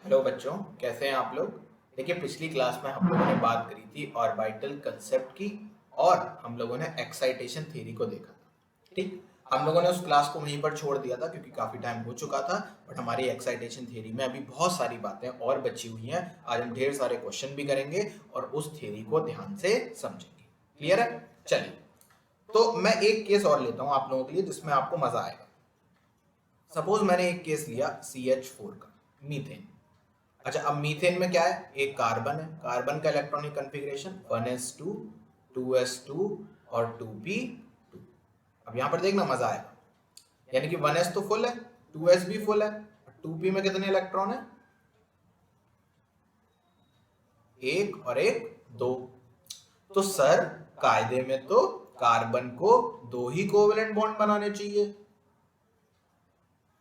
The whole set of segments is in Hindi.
हेलो बच्चों, कैसे हैं आप लोग। देखिए, पिछली क्लास में हम लोगों ने बात करी थी ऑर्बिटल कंसेप्ट की और हम लोगों ने एक्साइटेशन थ्योरी को देखा था। ठीक, हम लोगों ने उस क्लास को वहीं पर छोड़ दिया था क्योंकि काफी टाइम हो चुका था। बट हमारी एक्साइटेशन थ्योरी में अभी बहुत सारी बातें और बची हुई हैं। आज हम ढेर सारे क्वेश्चन भी करेंगे और उस थ्योरी को ध्यान से समझेंगे। क्लियर है? चलिए, तो मैं एक केस और लेता हूं आप लोगों के लिए जिसमें आपको मजा आएगा। सपोज मैंने एक केस लिया CH4 का, मीथेन। अच्छा, अब मीथेन में क्या है? एक कार्बन है। कार्बन का इलेक्ट्रॉनिक कॉन्फ़िगरेशन 1s2 2s2 और 2p2। अब यहां पर देखना, मजा आएगा। यानी कि 1s तो फुल है, 2s भी फुल है, 2p में कितने इलेक्ट्रॉन है? एक और एक, दो। तो सर, कायदे में तो कार्बन को दो ही कोवेलेंट बॉन्ड बनाने चाहिए,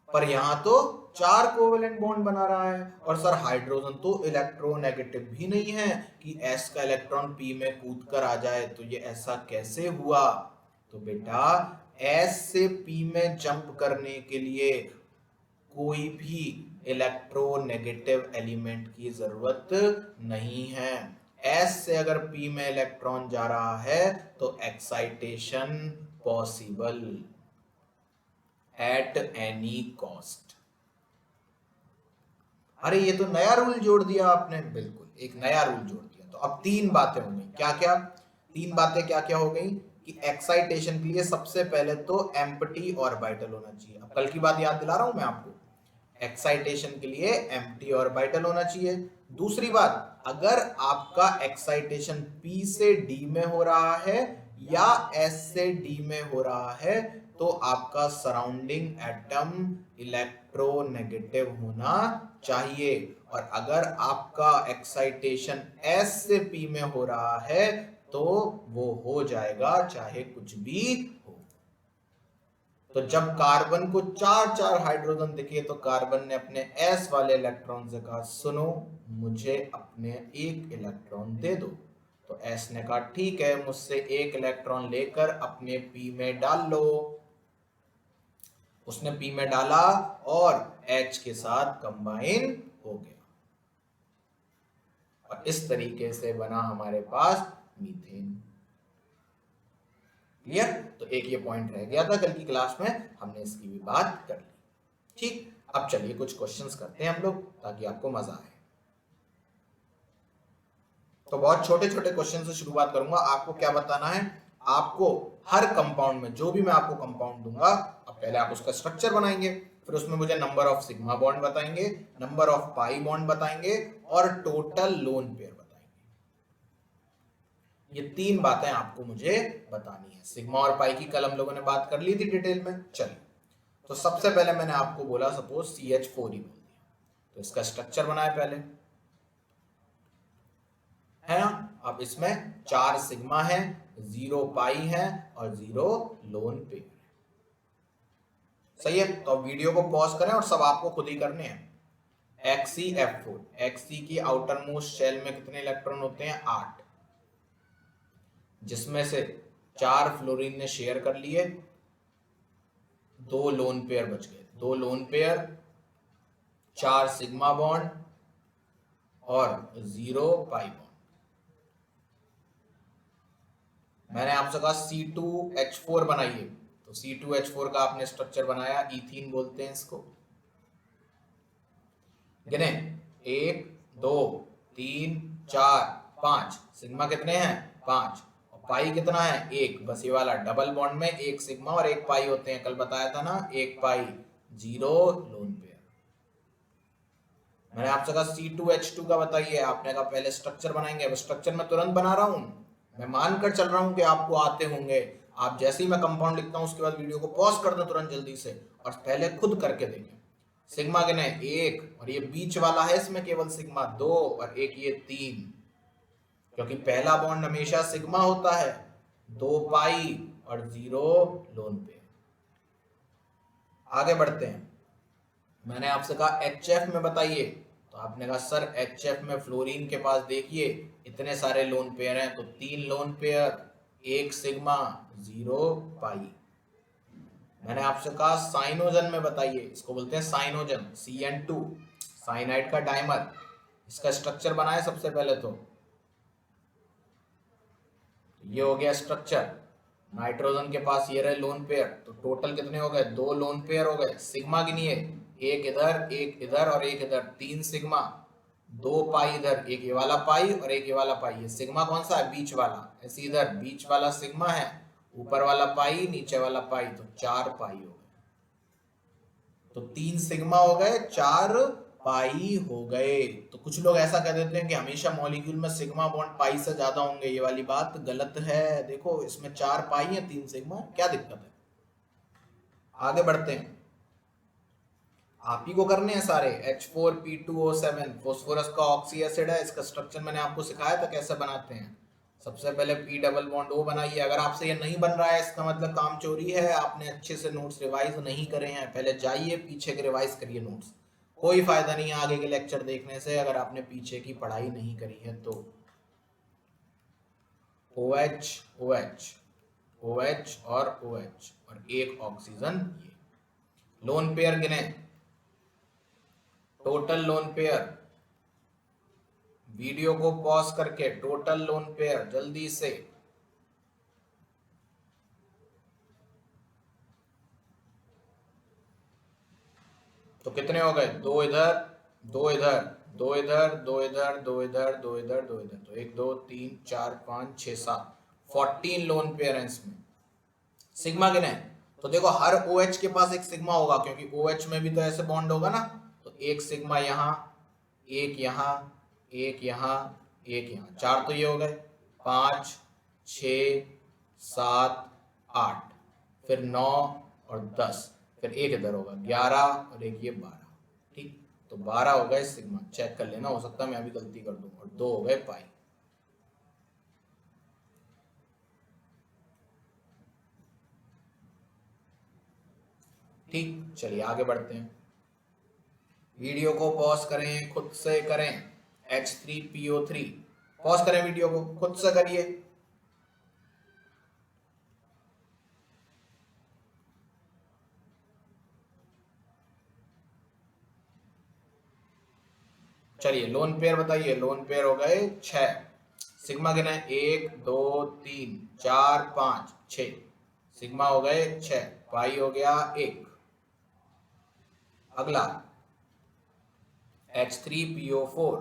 पर यहां तो 4 कोवेलेंट बॉन्ड बना रहा है। और सर, हाइड्रोजन तो इलेक्ट्रोनेगेटिव भी नहीं है कि s का इलेक्ट्रॉन p में कूद कर आ जाए। तो ये ऐसा कैसे हुआ? तो बेटा, s से p में जंप करने के लिए कोई भी इलेक्ट्रोनेगेटिव एलिमेंट की जरूरत नहीं है। s से अगर p में इलेक्ट्रॉन जा रहा है तो excitation possible at any cost. अरे, ये तो नया रूल जोड़ दिया आपने। बिल्कुल, एक नया रूल जोड़ दिया। तो अब तीन बातें हो गई। क्या क्या? तीन बातें क्या क्या हो गई कि एक्साइटेशन के लिए सबसे पहले तो एम्प्टी ऑर्बिटल होना चाहिए। अब कल की बात याद दिला रहा हूं मैं आपको। एक्साइटेशन के लिए एम्प्टी ऑर्बिटल होना चाहिए। दूसरी बात, अगर आपका एक्साइटेशन p से d में हो रहा है या s से d में हो रहा है तो आपका सराउंडिंग एटम इलेक्ट्रोनेगेटिव होना चाहिए। और अगर आपका एक्साइटेशन s से p में हो रहा है तो वो हो जाएगा चाहे कुछ भी हो। तो जब कार्बन को चार चार हाइड्रोजन दिखे तो कार्बन ने अपने s वाले इलेक्ट्रॉन से कहा, सुनो, मुझे अपने एक इलेक्ट्रॉन दे दो। तो s ने कहा, ठीक है, मुझसे एक इलेक्ट्रॉन लेकर अपने p में डाल लो। उसने p में डाला और H के साथ कंबाइन हो गया और इस तरीके से बना हमारे पास मीथेन। क्लियर? तो एक ये पॉइंट रह गया था, कल की क्लास में हमने इसकी भी बात कर ली। ठीक, अब चलिए कुछ क्वेश्चंस करते हैं हम लोग ताकि आपको मजा आए। तो बहुत छोटे छोटे क्वेश्चन से शुरुआत करूंगा। आपको क्या बताना है? आपको हर कंपाउंड में, जो भी मैं आपको कंपाउंड दूंगा, अब पहले आप उसका स्ट्रक्चर बनाएंगे, फिर उसमें मुझे नंबर ऑफ सिग्मा बॉन्ड बताएंगे, नंबर ऑफ पाई बॉन्ड बताएंगे और टोटल लोन पेयर बताएंगे। ये तीन बातें आपको मुझे बतानी है। सिग्मा और पाई की कल हम लोगों ने बात कर ली थी डिटेल में। चलिए, तो सबसे पहले मैंने आपको बोला, सपोज CH4 ही बोल दिया, तो इसका स्ट्रक्चर बनाए पहले, है ना। अब इसमें 4 सिग्मा है, 0 पाई है और 0 लोन पेयर है। सही है? तो अब वीडियो को पॉज करें और सब आपको खुद ही करने हैं। XeF4, Xe की आउटर मोस्ट शेल में कितने इलेक्ट्रॉन होते हैं? 8, जिसमें से 4 फ्लोरीन ने शेयर कर लिए, 2 लोन पेयर बच गए। 2 लोन पेयर, 4 सिग्मा बॉन्ड और 0 पाई बॉन्ड। मैंने आपसे कहा C2H4 बनाइए, तो C2H4 का आपने स्ट्रक्चर बनाया, इथीन बोलते हैं इसको। गिने, 1 2 3 4 5। सिग्मा कितने हैं? 5। और पाई कितना है? 1। बस ये वाला डबल बॉन्ड में एक सिग्मा और एक पाई होते हैं, कल बताया था ना, एक पाई, 0 लोन पेयर। मैंने आपसे कहा C2H2 का बताइए, आपने कहा पहले स्ट्रक्चर बनाएंगे। अब स्ट्रक्चर मैं तुरंत बना रहा हूं, मैं मानकर चल रहा हूं कि आपको आते होंगे। आप जैसे ही मैं कंपाउंड लिखता हूं उसके बाद वीडियो को पॉज कर दो तुरंत जल्दी से और पहले खुद करके देखें। सिग्मा कितने? 1, और ये बीच वाला है इसमें केवल सिग्मा 2 और एक ये 3, क्योंकि पहला बॉन्ड हमेशा सिग्मा होता है। 2 पाई और 0 लोन पे। आगे बढ़ते हैं। मैंने आपसे कहा HF में बताइए, तो आपने कहा सर HF में फ्लोरीन के पास देखिए इतने सारे लोन पेयर हैं, तो 3 लोन पेयर, 1 सिग्मा, 0 पाई। मैंने आपसे कहा साइनोजन में बताइए, इसको बोलते हैं साइनोजन, CN2। साइनाइड का डाइमर, इसका स्ट्रक्चर बनाए सबसे पहले तो ये हो गया स्ट्रक्चर। नाइट्रोजन के पास ये रहे लोन पेयर, तो टोटल कितने हो गए? 2 लोन पेयर हो गए। सिग्मा गिनिए, एक इधर और एक इधर, 3 सिग्मा। 2 पाई इधर, एक ये वाला पाई और एक ये वाला पाई। ये सिग्मा कौन सा है? बीच वाला। ऐसे इधर बीच वाला सिग्मा है, ऊपर वाला पाई, नीचे वाला पाई, तो 4 पाई हो गए। तो 3 सिग्मा हो गए, 4 पाई हो गए। तो कुछ लोग ऐसा कह देते हैं कि हमेशा मॉलिक्यूल में सिग्मा बॉन्ड पाई से ज्यादा होंगे। ये वाली बात गलत है। देखो इसमें 4 पाई है, 3 सिग्मा, क्या दिक्कत है? आगे बढ़ते हैं, आप ही को करने हैं सारे। H4P2O7 फोस्फोरस का ऑक्सी एसिड है। इसका स्ट्रक्चर मैंने आपको सिखाया था कैसे बनाते हैं। सबसे पहले P डबल बॉन्ड O बनाइए। अगर आपसे ये नहीं बन रहा है इसका मतलब काम चोरी है, आपने अच्छे से नोट्स रिवाइज नहीं करे हैं। पहले जाइए पीछे के रिवाइज करिए नोट्स। कोई फायदा नहीं है आगे के लेक्चर देखने से अगर आपने पीछे की पढ़ाई नहीं करी है तो। OH OH OH और OH और एक ऑक्सीजन। ये लोन पेयर गिने, टोटल लोन पेयर, वीडियो को पॉज करके टोटल लोन पेयर जल्दी से। तो कितने हो गए? 2 इधर, 2 इधर, 2 इधर, 2 इधर, 2 इधर, 2 इधर, 2 इधर, तो 1 2 3 4 5 6 7 14 लोन पेयर हैं इसमें। सिग्मा गिने, तो देखो हर OH के पास एक सिग्मा होगा क्योंकि OH में भी तो ऐसे बॉन्ड होगा ना। तो एक सिग्मा यहाँ, एक यहाँ, एक यहाँ, एक यहाँ, 4 तो ये हो गए, 5 6 7 8, फिर 9 और 10, फिर एक इधर होगा 11 और एक ये 12। ठीक, तो 12 हो गए सिग्मा। चेक कर लेना, हो सकता है मैं भी गलती कर दूं। और 2 हो गए पाई। ठीक, चलिए आगे बढ़ते हैं। वीडियो को पॉज करें, खुद से करें। H3PO3, पॉज करें वीडियो को, खुद से करिए। चलिए लोन पेयर बताइए। लोन पेयर हो गए 6। सिग्मा गिने, 1 2 3 4 5 6, सिग्मा हो गए 6, पाई हो गया 1। अगला H3PO4,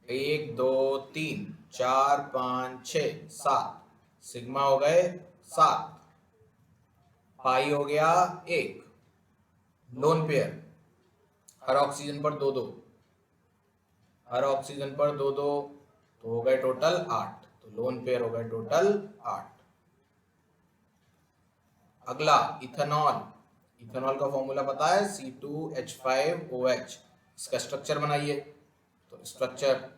1 2 3 4 5 6 7, सिग्मा हो गए 7, पाई हो गया 1। लोन पेयर, हर ऑक्सीजन पर 2 2, हर ऑक्सीजन पर 2 2, तो हो गए टोटल 8। तो लोन पेयर हो गए टोटल 8। अगला इथेनॉल। इथेनॉल का फॉर्मूला पता है, C2H5OH। इसका स्ट्रक्चर बनाइए। तो स्ट्रक्चर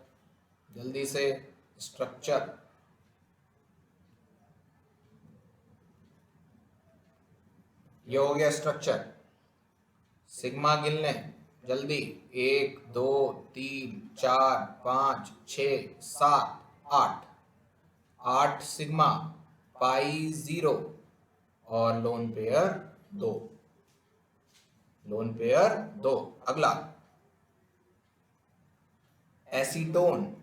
जल्दी से, स्ट्रक्चर ये हो गया स्ट्रक्चर। सिग्मा गिन लें जल्दी, 1 2 3 4 5 6 7 8, 8 सिग्मा, पाई 0 और लोन पेयर 2, लोन पेयर 2। अगला एसीटोन।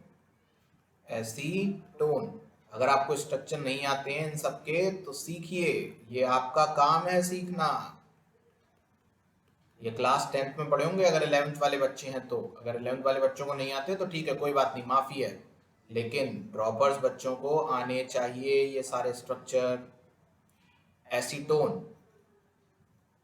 एसीटोन, अगर आपको स्ट्रक्चर नहीं आते हैं इन सबके तो सीखिए, ये आपका काम है सीखना। ये क्लास 10th में पढ़े होंगे अगर 11th वाले बच्चे हैं तो। अगर 11th वाले बच्चों को नहीं आते तो ठीक है, कोई बात नहीं, माफी है। लेकिन ड्रॉपर्स बच्चों को आने चाहिए ये सारे स्ट्रक्चर। एसीटोन,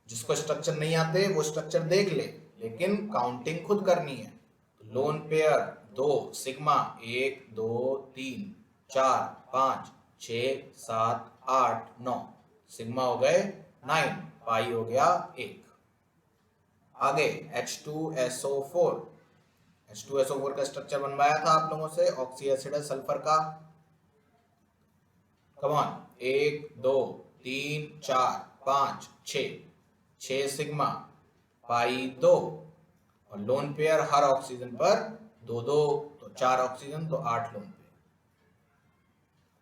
जिसको स्ट्रक्चर नहीं आते वो स्ट्रक्चर देख ले, लेकिन काउंटिंग खुद करनी है। लोन पेयर 2 सिग्मा, 1 2 3 4 5 6 7 8 9, सिग्मा हो गए 9, पाई हो गया 1। आगे H2SO4। H2SO4 का स्ट्रक्चर बनवाया था आप लोगों से, ऑक्सी एसिड है सल्फर का। कमान, 1 2 3 4 5 6, 6 सिग्मा, पाई 2 और लोन पेयर हर ऑक्सीजन पर 2 2, तो 4 ऑक्सीजन तो 8 लोन पेयर।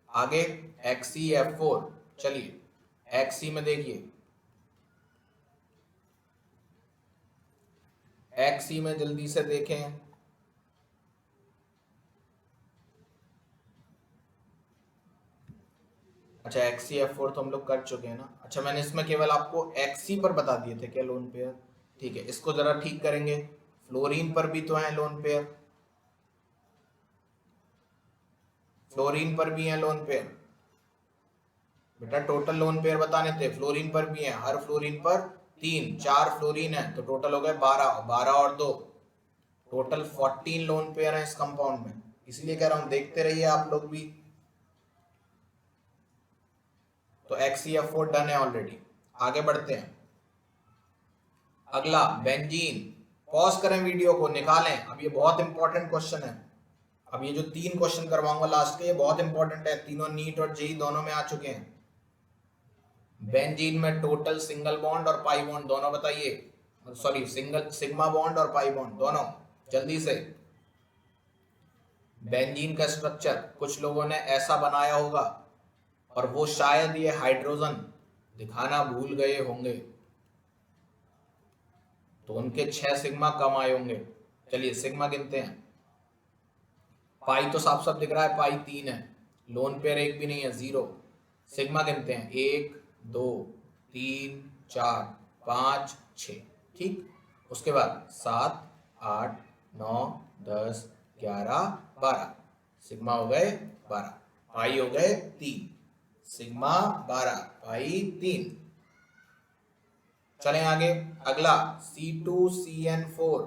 आगे XeF4। चलिए एक्सी में देखिए, एक्सी में जल्दी से देखें। अच्छा एक्सी F4 तो हम लोग कर चुके हैं ना। अच्छा मैंने इसमें केवल आपको एक्सी पर बता दिए थे क्या लोन पेयर। ठीक है, इसको जरा ठीक करेंगे। फ्लोरीन पर भी तो है लोन पेयर, फ्लोरीन पर भी है लोन पेयर। बेटा टोटल लोन पेयर बताने थे, फ्लोरीन पर भी है, हर फ्लोरीन पर 3, 4 फ्लोरीन है तो टोटल हो गए 12, 12 और 2 टोटल 14 लोन पेयर है इस कंपाउंड में। इसलिए कह रहा हूं देखते रहिए आप लोग भी। तो XeF4 डन है ऑलरेडी। आगे बढ़ते हैं, अगला बेंजीन। पॉज करें वीडियो को, निकालें, अब ये बहुत इंपॉर्टेंट क्वेश्चन है। अब ये जो 3 क्वेश्चन करवाऊंगा लास्ट के, ये बहुत इंपॉर्टेंट है, तीनों नीट और जेई दोनों में आ चुके हैं। बेंजीन में टोटल सिंगल बॉन्ड और पाई बॉन्ड दोनों बताइए, सॉरी सिंगल सिग्मा बॉन्ड और पाई बॉन्ड दोनों, जल्दी से। बेंजीन का स्ट्रक्चर कुछ लोगों ने ऐसा बनाया होगा और वो शायद ये हाइड्रोजन दिखाना भूल गए होंगे, तो उनके 6 सिग्मा कम आए होंगे। चलिए सिग्मा गिनते हैं। पाई तो साफ साफ दिख रहा है, पाई 3 है, लोन पेयर एक भी नहीं है, 0। सिग्मा गिनते हैं, 1 2 3 4 5 6, ठीक। उसके बाद 7 8 9 10 11 12, सिग्मा हो गए 12, पाई हो गए 3, सिग्मा 12 पाई 3। चलें आगे, अगला C2CN4।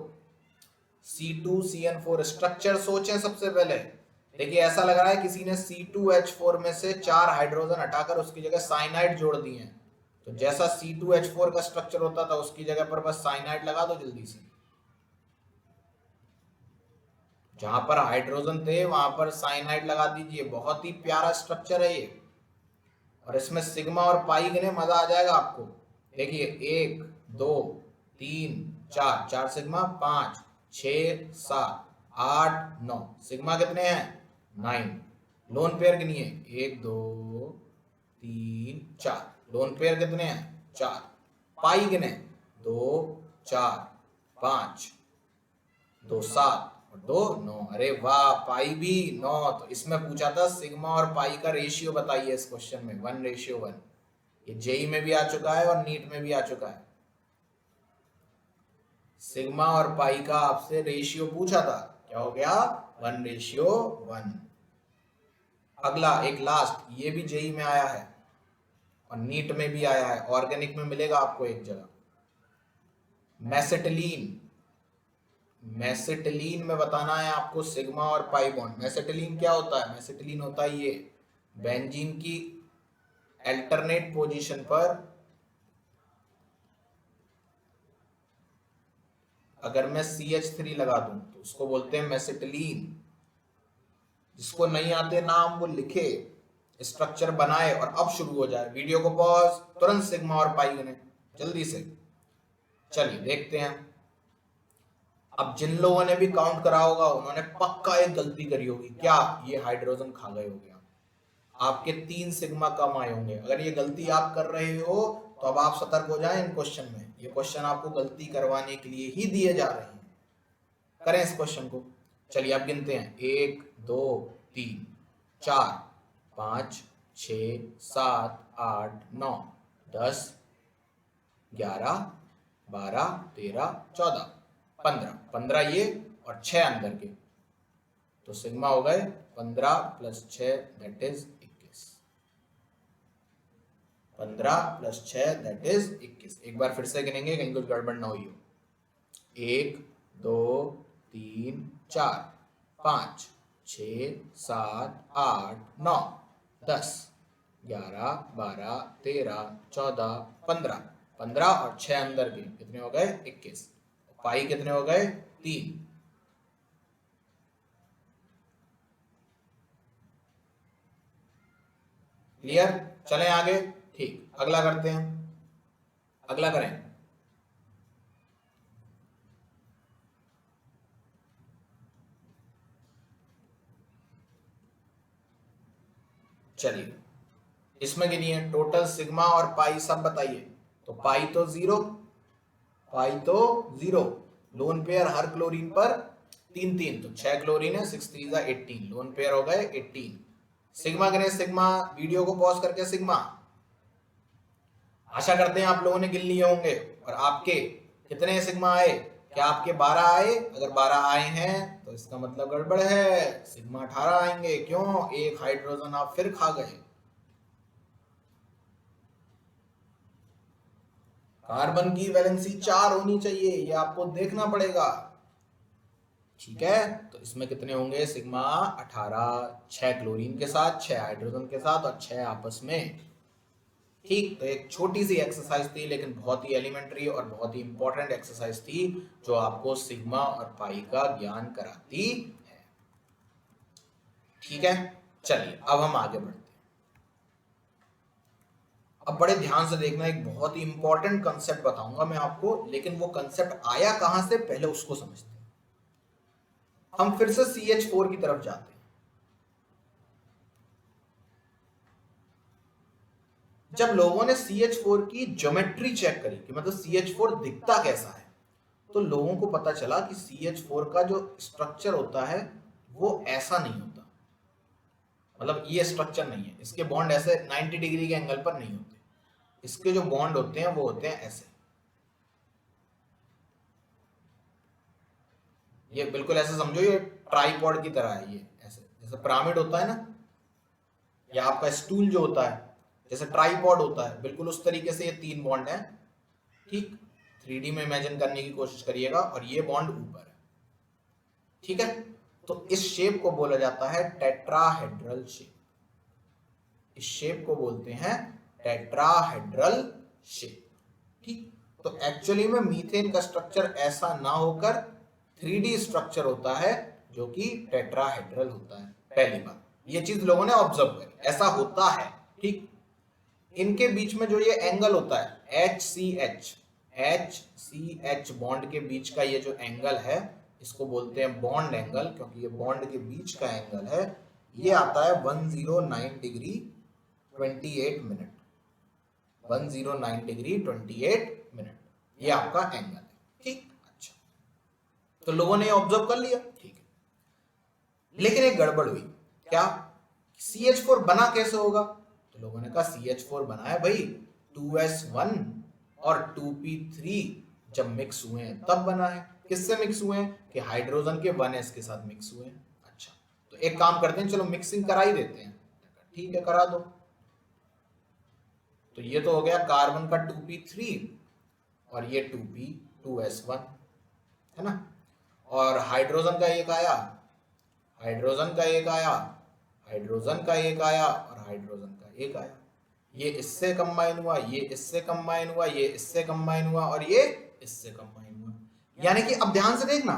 C2CN4 स्ट्रक्चर सोचें सबसे पहले। देखिए ऐसा लग रहा है किसी ने C2H4 में से 4 हाइड्रोजन हटाकर उसकी जगह साइनाइड जोड़ दिए हैं। तो जैसा C2H4 का स्ट्रक्चर होता था उसकी जगह पर बस साइनाइड लगा दो जल्दी से। जहां पर हाइड्रोजन थे वहां पर साइनाइड लगा दीजिए, बहुत ही प्यारा स्ट्रक्चर है ये। और इसमें सिग्मा और पाई गिने, मजा आ जाएगा आपको। देखिए 1 2 3 4, 4 सिग्मा, 5 6 7 8 9, सिग्मा कितने हैं 9। लोन पेयर गिनिए 1 2 3 4, लोन पेयर कितने हैं 4। पाई गिने 2 4 5 2 7 और 2 9, अरे वाह पाई भी 9। तो इसमें पूछा था सिग्मा और पाई का रेशियो बताइए इस क्वेश्चन में, 1:1। ये जेई में भी आ चुका है और नीट में भी आ चुका है। सिग्मा और पाई का आपसे रेशियो पूछा था, क्या हो गया 1:1। अगला एक लास्ट, ये भी जेई में आया है और नीट में भी आया है, ऑर्गेनिक में मिलेगा आपको एक जगह। मेसेटिलीन, मेसेटिलीन में बताना है आपको सिग्मा और पाई बॉन्ड। मेसेटिलीन क्या होता है, मेसेटिलीन होता है ये बेंजीन की अल्टरनेट पोजीशन पर अगर मैं CH3 लगा दूं तो उसको बोलते हैं मेसेटिलीन। जिसको नहीं आते नाम वो लिखे, स्ट्रक्चर बनाए और अब शुरू हो जाए। वीडियो को पॉज, तुरंत सिग्मा और पाई गिने जल्दी से। चलिए देखते हैं। अब जिन लोगों ने भी काउंट करा होगा उन्होंने पक्का एक गलती करी होगी, क्या ये हाइड्रोजन खा गए होंगे, आपके 3 सिग्मा कम आए होंगे। अगर ये गलती आप कर रहे हो तो अब आप सतर्क हो जाएं इन क्वेश्चन में, ये क्वेश्चन आपको गलती करवाने के लिए ही दिए जा रहे हैं। करें इस क्वेश्चन को। चलिए अब गिनते हैं 1 2 3 4 5 6 7 8 9 10 11 12 13 14 15, 15 ये और 6 अंदर के, तो सिग्मा हो गए 15 + 6 दैट इज 21। 15 + 6 that is 21। एक बार फिर से गिनेंगे कहीं कुछ गड़बड़ ना हुई हो। 1 2 3 4 5 6 7 8 9 10 11 12 13 14 15, 15 और 6 अंदर के कितने हो गए 21। पाई कितने हो गए 3। क्लियर, चलें आगे। ठीक, अगला करते हैं, अगला करें। चलिए इसमें गिनिए टोटल सिग्मा और पाई सब बताइए। तो पाई तो जीरो, लोन पेयर हर क्लोरीन पर 3 3, तो 6 क्लोरीन है, 6 3 18, लोन पेयर हो गए 18। सिग्मा गिने सिग्मा, वीडियो को पॉज करके सिग्मा। आशा करते हैं आप लोगों ने गिन लिए होंगे। और आपके कितने सिग्मा आए? क्या आपके 12 आए? अगर 12 आए हैं तो इसका मतलब गड़बड़ है, सिग्मा 18 आएंगे। क्यों? एक हाइड्रोजन आप फिर खा गए। कार्बन की वैलेंसी 4 होनी चाहिए, ये आपको देखना पड़ेगा। ठीक है, तो इसमें कितने होंगे? सिग्मा 18, 6 क्लोरीन के साथ, 6 हाइड्रोजन के साथ और 6 आपस में। ठीक, तो एक छोटी सी एक्सरसाइज थी लेकिन बहुत ही एलिमेंट्री और बहुत ही इंपॉर्टेंट एक्सरसाइज थी जो आपको सिग्मा और पाई का ज्ञान कराती है। ठीक है, चलिए अब हम आगे बढ़ते हैं। अब बड़े ध्यान से देखना, एक बहुत ही इंपॉर्टेंट कंसेप्ट बताऊंगा मैं आपको, लेकिन वो कंसेप्ट आया कहां से पहले उसको समझते हैं। हम फिर से CH4 की तरफ जाते हैं। जब लोगों ने CH4 की ज्योमेट्री चेक करी कि मतलब CH4 दिखता कैसा है, तो लोगों को पता चला कि CH4 का जो स्ट्रक्चर होता है वो ऐसा नहीं होता। मतलब ये स्ट्रक्चर नहीं है, इसके बॉन्ड ऐसे 90 डिग्री के एंगल पर नहीं होते। इसके जो बॉन्ड होते हैं वो होते हैं ऐसे। ये बिल्कुल ऐसे समझो, ये ट्राइपॉड की तरह है। ये ऐसे जैसे पिरामिड होता है ना, या आपका स्टूल जो होता है जैसे ट्राइपॉड होता है, बिल्कुल उस तरीके से ये 3 बॉन्ड है। ठीक, 3D में इमेजिन करने की कोशिश करिएगा और ये बॉन्ड ऊपर है। ठीक है, तो इस शेप को बोला जाता है टेट्राहेड्रल शेप। इस शेप को बोलते हैं टेट्राहेड्रल शेप। ठीक, तो एक्चुअली में मीथेन का स्ट्रक्चर ऐसा ना होकर 3D स्ट्रक्चर होता है जो कि टेट्राहेड्रल होता है। पहली बात, ये चीज लोगों ने ऑब्जर्व करी, ऐसा होता है। ठीक, इनके बीच में जो ये एंगल होता है HCH बॉन्ड के बीच का ये जो एंगल है, इसको बोलते हैं बॉन्ड एंगल, क्योंकि ये बॉन्ड के बीच का एंगल है। ये आता है 109 डिग्री 28 मिनट। 109 डिग्री 28 मिनट ये आपका एंगल है। ठीक, अच्छा, तो लोगों ने ऑब्जर्व कर लिया। ठीक है, लेकिन एक गड़बड़ हुई। क्या? CH4 बना कैसे होगा? तो लोगों ने कहा CH4 बना है भाई 2s1 और 2p3 जब मिक्स हुए हैं तब बना है। किससे मिक्स हुए हैं? कि हाइड्रोजन के 1s के साथ मिक्स हुए हैं। अच्छा, तो एक काम करते हैं, चलो मिक्सिंग करा ही देते हैं। ठीक है, करा दो। तो ये तो हो गया कार्बन का 2p3 और ये 2s1 है ना, और हाइड्रोजन का एक आया, हाइड्रोजन का एक आया, हाइड्रोजन का एक आया और हाइड्रोजन का एक आया। ये इससे कंबाइन हुआ, ये इससे कंबाइन हुआ, ये इससे कंबाइन हुआ और ये इससे कंबाइन हुआ। यानी कि अब ध्यान से देखना,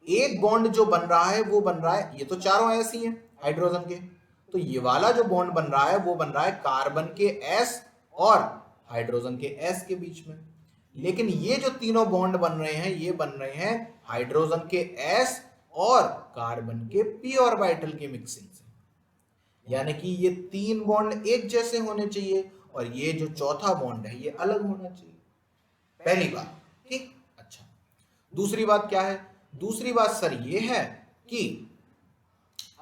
एक बॉन्ड जो बन रहा है वो बन रहा है, ये तो चारों ऐसी हैं हाइड्रोजन के, तो ये वाला जो बॉन्ड बन रहा है वो बन रहा है कार्बन के S और हाइड्रोजन के S के बीच में। लेकिन ये जो तीनों बॉन्ड बन रहे हैं ये बन रहे हैं हाइड्रोजन के S और कार्बन के p ऑर्बिटल के मिक्सिंग से। यानी कि ये 3 बॉन्ड एक जैसे होने चाहिए और ये जो चौथा बॉन्ड है ये अलग होना चाहिए। पहली बात। ठीक, अच्छा, दूसरी बात क्या है? दूसरी बात सर ये है कि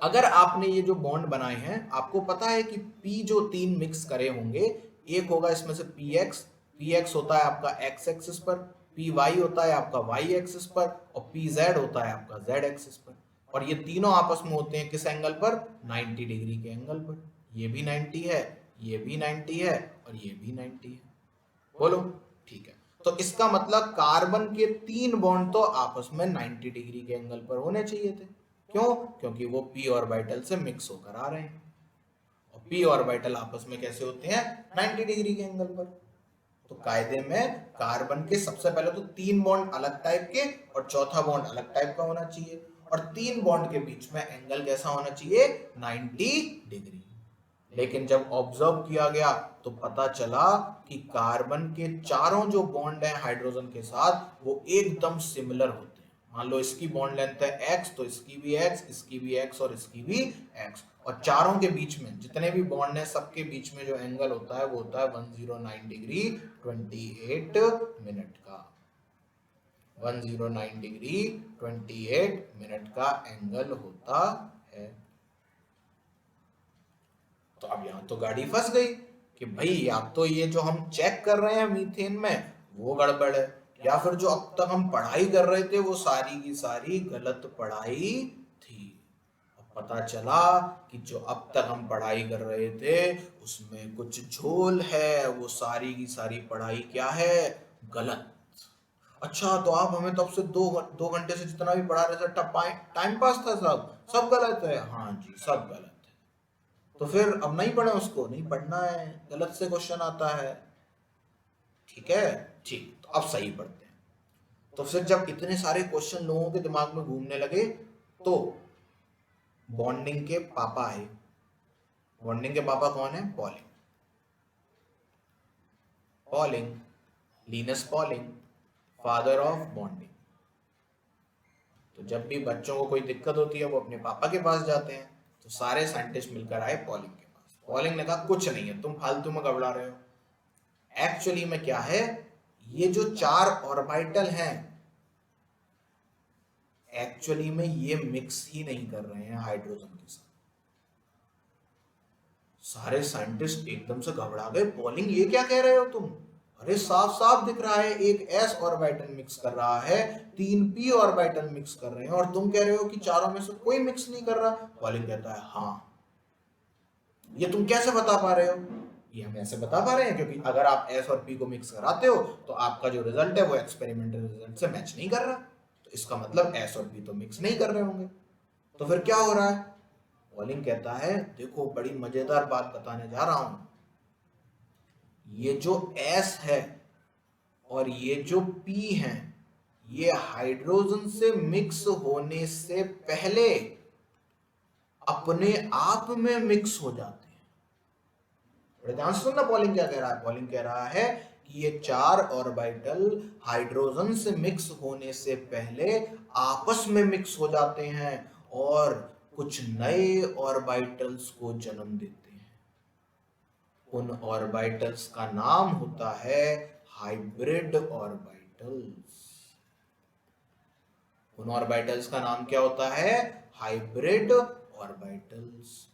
अगर आपने ये जो बॉन्ड बनाए हैं, आपको पता है कि P जो 3 मिक्स करे होंगे, एक होगा इसमें से PX होता है आपका X एक्सिस पर, PY होता है आपका Y एक्सिस पर और PZ होता है आपका Z एक्सिस पर। और ये तीनों आपस में होते हैं किस एंगल पर? 90 डिग्री के एंगल पर। ये भी 90 है, ये भी 90 है और ये भी 90 है। बोलो, ठीक है, तो इसका मतलब कार्बन के 3 बॉन्ड तो आपस में 90 डिग्री के एंगल पर होने चाहिए थे। क्यों? क्योंकि वो p ऑर्बिटल से मिक्स होकर आ रहे हैं और p ऑर्बिटल आपस में कैसे होते हैं? 90 डिग्री के एंगल पर। तो कायदे में कार्बन के सबसे पहले तो 3 बॉन्ड अलग टाइप के और चौथा बॉन्ड अलग टाइप का होना चाहिए, और 3 बॉन्ड के बीच में एंगल कैसा होना चाहिए? 90 डिग्री। लेकिन जब ऑब्जर्व किया गया तो पता चला कि कार्बन के चारों जो बॉन्ड हैं हाइड्रोजन के साथ वो एकदम सिमिलर होते हैं, मान लो इसकी बॉन्ड लेंथ है x, तो इसकी भी x, इसकी भी x और इसकी भी x, और चारों के बीच में जितने भी बॉन्ड है सबके बीच में जो एंगल होता है वो होता है 109 डिग्री 28 मिनट का। 109 डिग्री 28 मिनट का एंगल होता है। तो अब यहां तो गाड़ी फंस गई कि भाई या तो ये जो हम चेक कर रहे हैं मीथेन में वो गड़बड़ है, या फिर जो अब तक हम पढ़ाई कर रहे थे वो सारी की सारी गलत पढ़ाई थी। अब पता चला कि जो अब तक हम पढ़ाई कर रहे थे उसमें कुछ झोल है, वो सारी की सारी पढ़ाई क्या है, गलत। अच्छा, तो आप हमें तब से दो घंटे से जितना भी पढ़ा रहे थे टाइम पास था, सब गलत है। हाँ जी, सब गलत है। तो फिर अब नहीं पढ़े, उसको नहीं पढ़ना है, गलत से क्वेश्चन आता है। ठीक है, ठीक, तो अब सही पढ़ते हैं। तो फिर जब इतने सारे क्वेश्चन लोगों के दिमाग में घूमने लगे तो बॉन्डिंग के पापा आए। बॉन्डिंग के पापा कौन है, polling. Polling, Linus Pauling, father of bonding. तो जब भी बच्चों को कोई दिक्कत होती है वो अपने पापा के पास जाते हैं। तो सारे साइंटिस्ट मिलकर आए पॉलिंग के पास। पॉलिंग ने कहा कुछ नहीं है, तुम फालतू में घबरा रहे हो। एक्चुअली में क्या है, ये जो 4 ऑर्बिटल हैं एक्चुअली में ये मिक्स ही नहीं कर रहे हैं हाइड्रोजन के साथ। सारे साइंटिस्ट एकदम से घबरा गए, पॉलिंग ये क्या कह रहे हो तुम, अरे साफ साफ दिख रहा है एक s ऑर्बिटल मिक्स कर रहा है, 3 p ऑर्बिटल मिक्स कर रहे हैं, और तुम कह रहे हो कि चारों में से कोई मिक्स नहीं कर रहा। पॉलिंग कहता है हाँ। ये तुम कैसे बता पा रहे हो, ये हम ऐसे बता पा रहे हैं क्योंकि अगर आप s और p को मिक्स कराते हो तो आपका जो रिजल्ट है वो एक्सपेरिमेंटल रिजल्ट से मैच नहीं कर रहा, तो इसका मतलब s और p तो मिक्स नहीं कर रहे होंगे। तो फिर क्या हो रहा है, पॉलिंग कहता है देखो बड़ी मजेदार बात बताने जा रहा हूं, ये जो S है और ये जो P है ये हाइड्रोजन से मिक्स होने से पहले अपने आप में मिक्स हो जाते हैं। बड़े ध्यान से सुनना पॉलिंग क्या कह रहा है। पॉलिंग कह रहा है कि ये 4 ऑर्बिटल हाइड्रोजन से मिक्स होने से पहले आपस में मिक्स हो जाते हैं और कुछ नए ऑर्बिटल्स को जन्म देते हैं। उन ऑर्बिटल्स का नाम होता है हाइब्रिड ऑर्बिटल्स। उन ऑर्बिटल्स का नाम क्या होता है, हाइब्रिड ऑर्बिटल्स।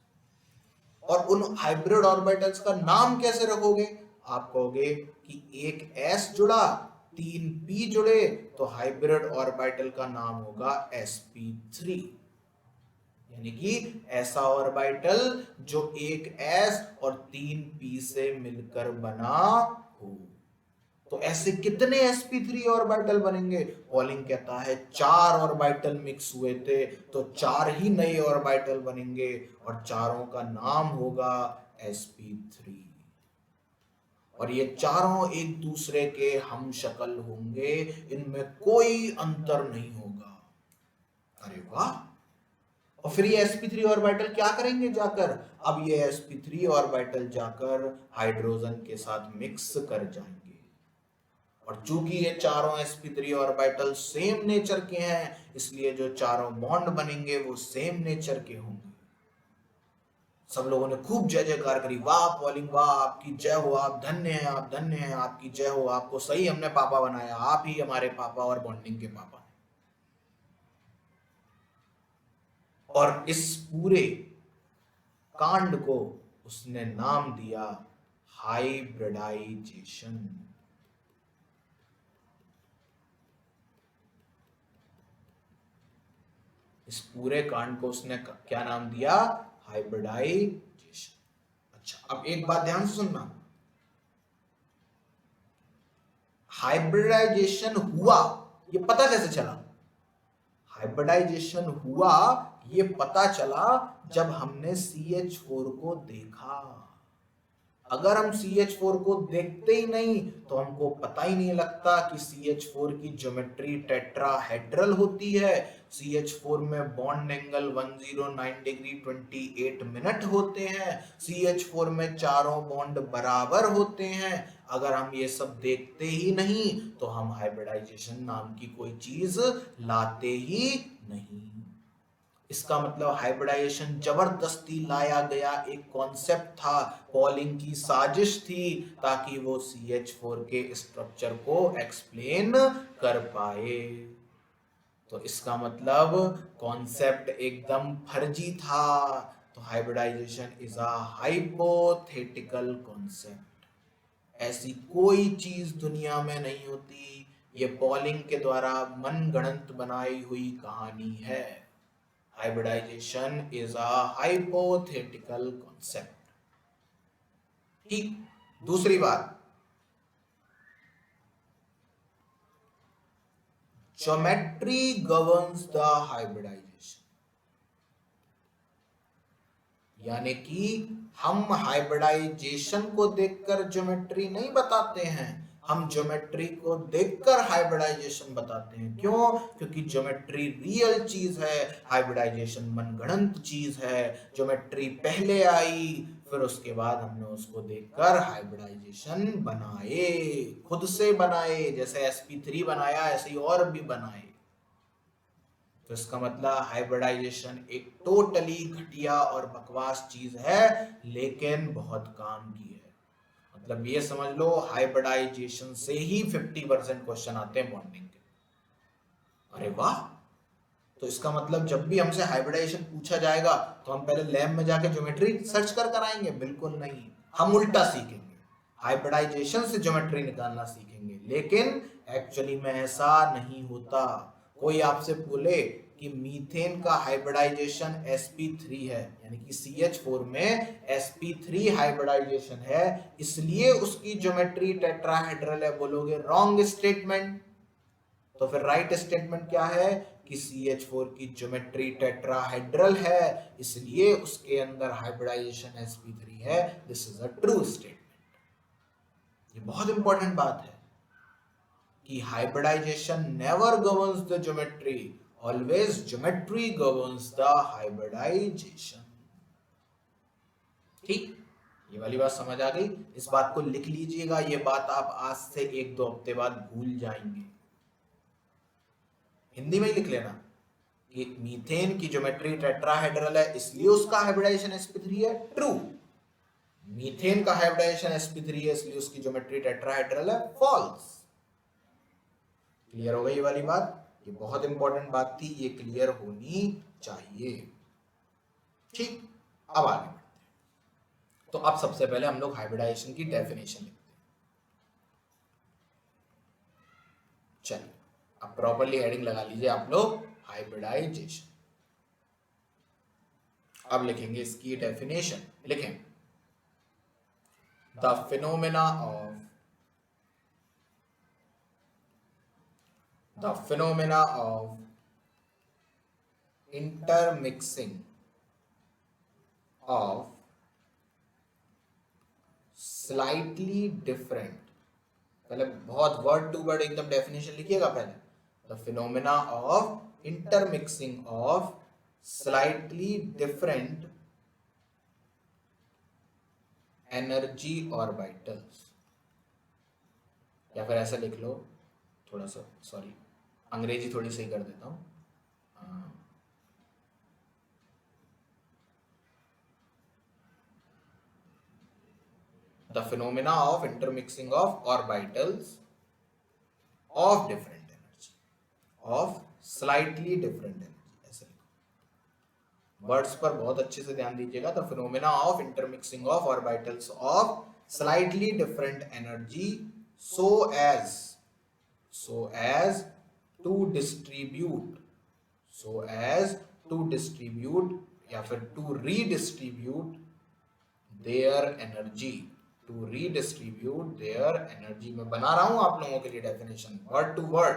और उन हाइब्रिड ऑर्बिटल्स का नाम कैसे रखोगे, आप कहोगे कि एक s जुड़ा 3 p जुड़े तो हाइब्रिड ऑर्बिटल का नाम होगा sp3, यानी कि ऐसा ऑर्बिटल जो एक s और 3 p से मिलकर बना हो। तो ऐसे कितने sp3 ऑर्बिटल बनेंगे, पॉलिंग कहता है 4 ऑर्बिटल मिक्स हुए थे तो 4 ही नए ऑर्बिटल बनेंगे और चारों का नाम होगा sp3। और ये चारों एक दूसरे के हम शक्ल होंगे, इनमें कोई अंतर नहीं होगा। अरे वाह। और फिर ये sp3 ऑर्बिटल क्या करेंगे जाकर, अब ये sp3 ऑर्बिटल जाकर हाइड्रोजन के साथ मिक्स कर जाएंगे। और चूंकि ये चारों sp3 ऑर्बिटल सेम नेचर के हैं इसलिए जो चारों बॉन्ड बनेंगे वो सेम नेचर के होंगे। सब लोगों ने खूब जय जयकार करी, वाह पॉलिंग वाह, आपकी जय हो, आप धन्य हैं, आप धन्य हैं, आपकी जय हो, आपको सही हमने पापा बनाया, आप ही हमारे पापा और बॉन्डिंग के पापा। और इस पूरे कांड को उसने नाम दिया हाइब्रिडाइजेशन। इस पूरे कांड को उसने क्या नाम दिया, हाइब्रिडाइजेशन। अच्छा, अब एक बात ध्यान से सुनना, हाइब्रिडाइजेशन हुआ ये पता कैसे चला, हाइब्रिडाइजेशन हुआ ये पता चला जब हमने CH4 को देखा। अगर हम CH4 को देखते ही नहीं तो हमको पता ही नहीं लगता कि CH4 की ज्योमेट्री टेट्राहेड्रल होती है। CH4 में बॉन्ड एंगल 109 डिग्री 28 मिनट होते हैं। CH4 में चारों बॉन्ड बराबर होते हैं। अगर हम ये सब देखते ही नहीं तो हम हाइब्रिडाइजेशन नाम की कोई चीज लाते ही नहीं। इसका मतलब हाइब्रिडाइजेशन जबरदस्ती लाया गया एक कॉन्सेप्ट था, पॉलिंग की साजिश थी, ताकि वो CH4 के स्ट्रक्चर को एक्सप्लेन कर पाए। तो इसका मतलब कॉन्सेप्ट एकदम फर्जी था। तो hybridization is a hypothetical concept. ऐसी कोई चीज दुनिया में नहीं होती। ये पॉलिंग के द्वारा मनगढ़ंत बनाई हुई कहानी है। Hybridization is a hypothetical concept। ठीक। दूसरी बात, ज्योमेट्री गवर्न्स द हाइब्रिडाइजेशन, यानी कि हम हाइब्रिडाइजेशन को देखकर ज्योमेट्री नहीं बताते हैं, हम ज्योमेट्री को देखकर हाइब्रिडाइजेशन बताते हैं। क्यों? क्योंकि ज्योमेट्री रियल चीज है, हाइब्रिडाइजेशन मनगढ़ंत चीज है। ज्योमेट्री पहले आई, फिर उसके बाद हमने उसको देखकर हाइब्रिडाइजेशन बनाए, खुद से बनाए। जैसे sp3 बनाया ऐसे ही और भी बनाए। तो इसका मतलब हाइब्रिडाइजेशन एक टोटली घटिया और बकवास चीज है, लेकिन बहुत काम की है। मतलब ये समझ लो हाइब्रिडाइजेशन से ही 50% क्वेश्चन आते हैं बॉन्डिंग के। अरे वाह! तो इसका मतलब जब भी हमसे हाइब्रिडाइजेशन पूछा जाएगा तो हम पहले लैब में जाके ज्योमेट्री सर्च कर कर आएंगे? बिल्कुल नहीं, हम उल्टा सीखेंगे, हाइब्रिडाइजेशन से ज्योमेट्री निकालना सीखेंगे। लेकिन एक्चुअली में ऐसा नहीं होता। कोई आपसे बोले कि मीथेन का हाइब्रिडाइजेशन sp3 है, यानी कि CH4 में sp3 हाइब्रिडाइजेशन है, इसलिए उसकी ज्योमेट्री टेट्राहेड्रल है, बोलोगे रॉन्ग स्टेटमेंट। तो फिर राइट स्टेटमेंट क्या है कि CH4 की ज्योमेट्री टेट्राहेड्रल है, इसलिए उसके अंदर हाइब्रिडाइजेशन sp3 है। This is a true statement. ये बहुत इंपॉर्टेंट बात है कि hybridization never governs the geometry, always geometry governs the hybridization. ठीक, ये वाली बात समझ आ गई? इस बात को लिख लीजिएगा, ये बात आप आज से 1-2 हफ्ते बाद भूल जाएंगे। हिंदी में ही लिख लेना कि मीथेन की ज्योमेट्री टेट्राहेड्रल है, इसलिए उसका हाइब्रिडाइजेशन sp3 है। ट्रू। मीथेन का हाइब्रिडाइजेशन sp3 है, इसलिए उसकी ज्योमेट्री टेट्राहेड्रल है। फॉल्स। क्लियर हो गई ये वाली बात? ये बहुत इंपॉर्टेंट बात थी, ये क्लियर होनी चाहिए। ठीक, अब आगे बढ़ते हैं। तो अब सबसे पहले हम लोग हाइब्रिडाइजेशन की डेफिनेशन लिखते हैं। चलिए, अब प्रॉपर्ली हेडिंग लगा लीजिए आप लोग, हाइब्रिडाइजेशन। अब लिखेंगे इसकी डेफिनेशन। लिखें, the phenomena of intermixing of slightly different, पहले बहुत वर्ड टू वर्ड एकदम डेफिनेशन लिखिएगा पहले। The phenomena of intermixing of slightly different energy orbitals, या फिर ऐसा लिख लो, थोड़ा सा सॉरी अंग्रेजी थोड़ी सही कर देता हूं। The phenomena of intermixing of orbitals of different energy, of slightly different energy, ऐसे लिखो। वर्ड्स पर बहुत अच्छे से ध्यान दीजिएगा। The phenomena of intermixing of orbitals of slightly different energy so as to distribute या फिर to redistribute their energy, to redistribute their energy। मैं बना रहा हूं आप लोगों के लिए definition word to word.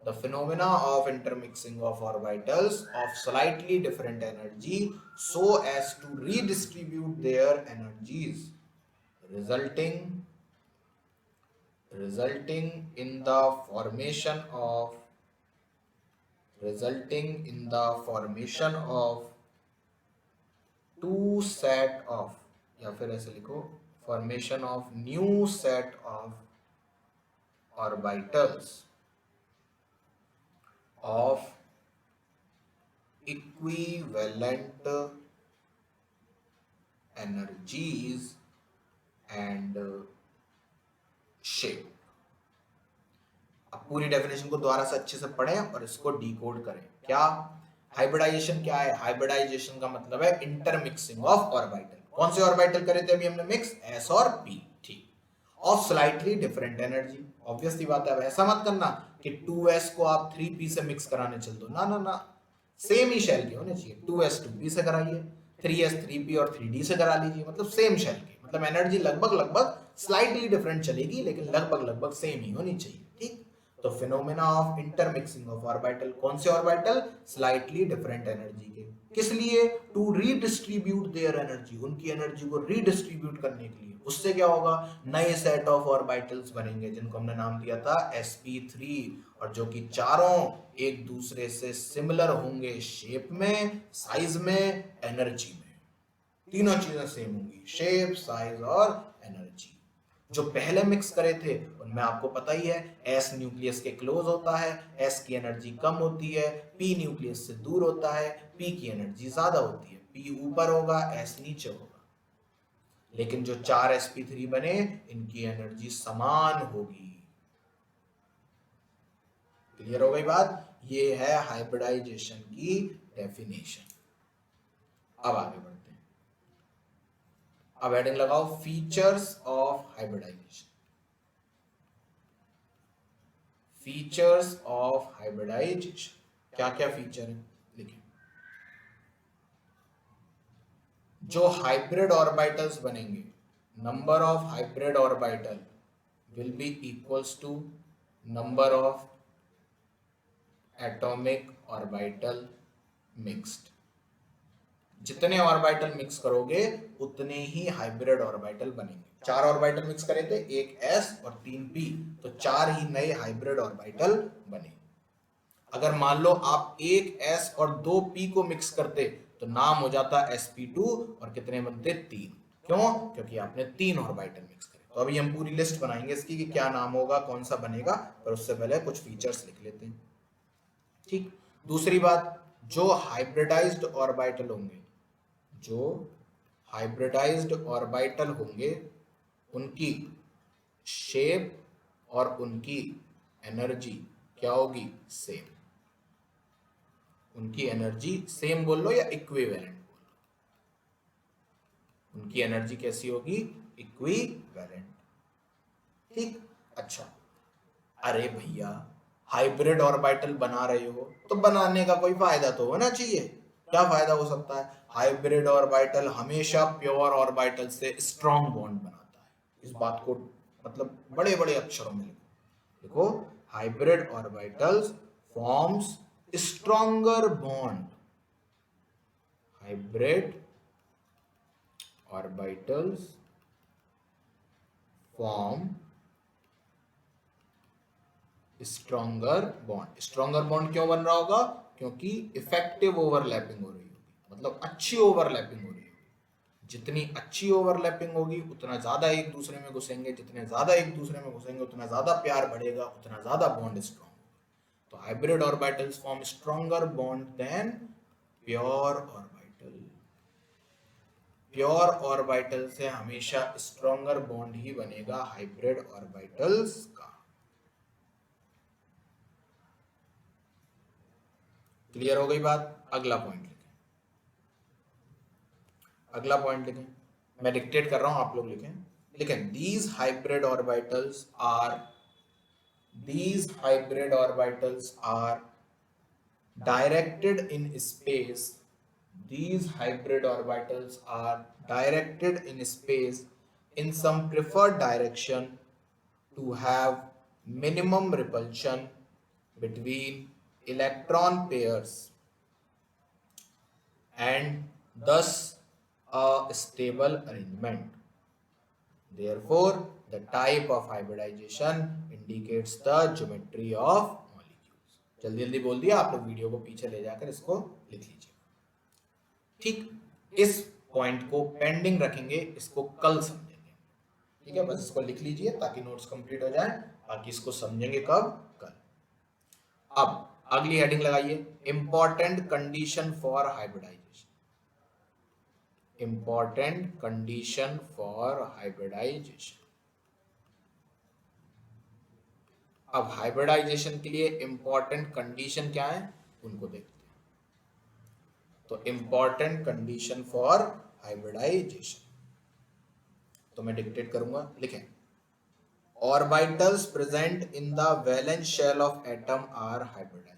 The phenomena of intermixing of orbitals of slightly different energy so as to redistribute their energies, resulting in the formation of two set of, या फिर ऐसे लिखो, formation of new set of orbitals of equivalent energies and shape. अब पूरी डेफिनेशन को दोबारा से अच्छे से पढ़ें और इसको डिकोड करें. क्या हाइब्रिडाइजेशन क्या है? हाइब्रिडाइजेशन का मतलब है इंटरमिक्सिंग ऑफ ऑर्बिटल. कौन से ऑर्बिटल करे थे अभी हमने मिक्स? एस और पी. ठीक. Of slightly different energy. Obvious सी बात है. अब ऐसा मत करना कि 2s को आप 3p से मिक्स कराने चल दो. ना ना ना, सेम ही शेल के होने चाहिए. 2s 2p से कराइए, 3s 3p और 3d से करा लीजिए. मतलब सेम शेल के, मतलब एनर्जी लगभग स्लाइटली डिफरेंट चलेगी लेकिन लगभग सेम ही होनी चाहिए. ठीक. तो phenomena of intermixing of orbital. कौन से ऑर्बिटल? स्लाइटली डिफरेंट एनर्जी के. किस लिए? To redistribute their energy. उनकी एनर्जी को रीडिस्ट्रीब्यूट करने के लिए. उससे क्या होगा? नए सेट ऑफ ऑर्बिटल्स बनेंगे जिनको हमने नाम दिया था sp3, और जो कि चारों एक दूसरे से सिमिलर होंगे शेप में, साइज में, एनर्जी में. तीनों चीजें सेम होंगी, शेप, साइज और एनर्जी. जो पहले मिक्स करे थे उनमें आपको पता ही है, एस न्यूक्लियस के क्लोज होता है, एस की एनर्जी कम होती है, पी न्यूक्लियस से दूर होता है, पी की एनर्जी ज्यादा होती है. पी ऊपर होगा, एस नीचे होगा. लेकिन जो 4 sp3 बने, इनकी एनर्जी समान होगी. क्लियर हो गई बात? ये है हाइब्रिडाइजेशन की डेफिनेशन. अब आगे बढ़ते हैं. अब हेडिंग लगाओ, features of hybridization. Features of hybridization. क्या क्या फीचर है देखिए. जो हाइब्रिड ऑर्बिटल्स बनेंगे, number of hybrid orbital will be equals to number of atomic orbital mixed. जितने ऑर्बिटल मिक्स करोगे उतने ही हाइब्रिड ऑर्बिटल बनेंगे. 4 ऑर्बिटल मिक्स करे थे, एक s और 3 p, तो 4 ही नए हाइब्रिड ऑर्बिटल बने. अगर मान लो आप एक s और 2 p को मिक्स करते तो नाम हो जाता sp2 और कितने बनते? 3. क्यों? क्योंकि आपने 3 ऑर्बिटल मिक्स करे. तो अभी हम पूरी लिस्ट बनाएंगे इसकी कि क्या नाम होगा, कौन सा बनेगा, पर उससे पहले कुछ फीचर्स लिख लेते हैं. ठीक. दूसरी बात, जो हाइब्रिडाइज्ड ऑर्बिटल होंगे, जो हाइब्रिडाइज्ड ऑर्बिटल होंगे, उनकी शेप और उनकी एनर्जी क्या होगी? सेम. उनकी एनर्जी सेम बोल लो या इक्विवेलेंट बोल लो. उनकी एनर्जी कैसी होगी? इक्विवेलेंट. ठीक. अच्छा, अरे भैया हाइब्रिड ऑर्बिटल बना रहे हो तो बनाने का कोई फायदा तो होना चाहिए. क्या फायदा हो सकता है? हाइब्रिड ऑर्बिटल हमेशा प्योर ऑर्बिटल से स्ट्रॉन्ग बॉन्ड बनाता है. इस बात को मतलब बड़े बड़े अक्षरों में लिखो. देखो, hybrid orbitals forms stronger bond. Hybrid orbitals form stronger bond. Stronger bond क्यों बन रहा होगा? क्योंकि इफेक्टिव ओवरलैपिंग हो रही होगी, मतलब अच्छी ओवरलैपिंग हो रही होगी. जितनी अच्छी ओवरलैपिंग होगी उतना ज्यादा एक दूसरे में घुसेंगे, जितने ज्यादा एक दूसरे में घुसेंगे उतना ज्यादा प्यार बढ़ेगा, उतना ज्यादा बॉन्ड स्ट्रॉन्ग होगा. तो hybrid orbitals form stronger bond than pure orbital. Pure orbital से हमेशा स्ट्रॉन्गर बॉन्ड ही बनेगा हाइब्रिड ऑर्बिटल्स का. क्लियर हो गई बात? अगला पॉइंट लिखें. अगला पॉइंट लिखें, मैं डिक्टेट कर रहा हूं, आप लोग लिखें. लिखें, these hybrid orbitals are directed in space. These hybrid orbitals are directed in space in some preferred direction to have minimum repulsion between electron pairs and thus a stable arrangement. Therefore, the type of hybridization indicates the geometry of molecules. जल्दी जल्दी बोल दिया, आप लोग वीडियो को पीछे ले जाकर इसको लिख लीजिए। ठीक, इस पॉइंट को पेंडिंग रखेंगे, इसको कल समझेंगे। ठीक है, बस इसको लिख लीजिए ताकि नोट्स कंप्लीट हो जाए, बाकी इसको समझेंगे कब? कल। अब अगली हेडिंग लगाइए, important condition for hybridization. Important condition for hybridization. अब हाइब्रिडाइजेशन के लिए इंपॉर्टेंट कंडीशन क्या है उनको देखते हैं। तो इंपॉर्टेंट कंडीशन फॉर हाइब्रिडाइजेशन, तो मैं डिक्टेट करूंगा, लिखें। Orbitals present in the valence shell of atom are hybridized.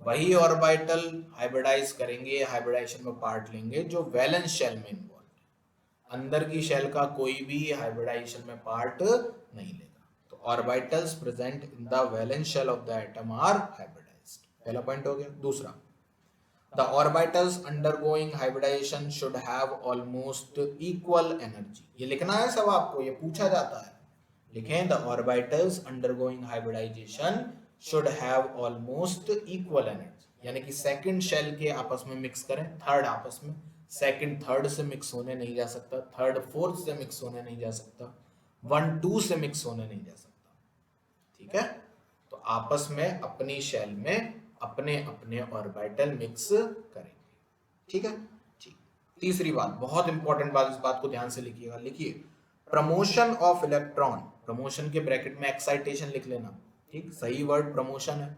वही ऑर्बिटल हाइब्रिडाइज करेंगे, हाइब्रिडाइजेशन में पार्ट लेंगे जो वैलेंस शेल में इन्वॉल्व है। अंदर की शेल का कोई भी हाइब्रिडाइजेशन में पार्ट नहीं लेगा। तो orbitals present in the valence shell of the atom are hybridized, पहला पॉइंट हो गया। दूसरा, the orbitals undergoing hybridization should have almost equal energy। ये लिखना है सब आपको, ये पूछा जाता है। लिखें, the orbitals undergoing hybridization should have almost equal energy, यानी कि सेकंड शेल के आपस में मिक्स करें, थर्ड आपस में, सेकंड थर्ड से मिक्स होने नहीं जा सकता, थर्ड फोर्थ से मिक्स होने नहीं जा सकता, 1 2 से मिक्स होने नहीं जा सकता। ठीक है, तो आपस में अपनी शेल में अपने अपने ऑर्बिटल मिक्स करेंगे। ठीक है, ठीक। तीसरी बात, बहुत इंपॉर्टेंट बात, इस बात को ध्यान से लिखिएगा, लिखिए, प्रमोशन ऑफ इलेक्ट्रॉन, प्रमोशन के ब्रैकेट में एक्साइटेशन लिख लेना। ठीक, सही वर्ड प्रमोशन है।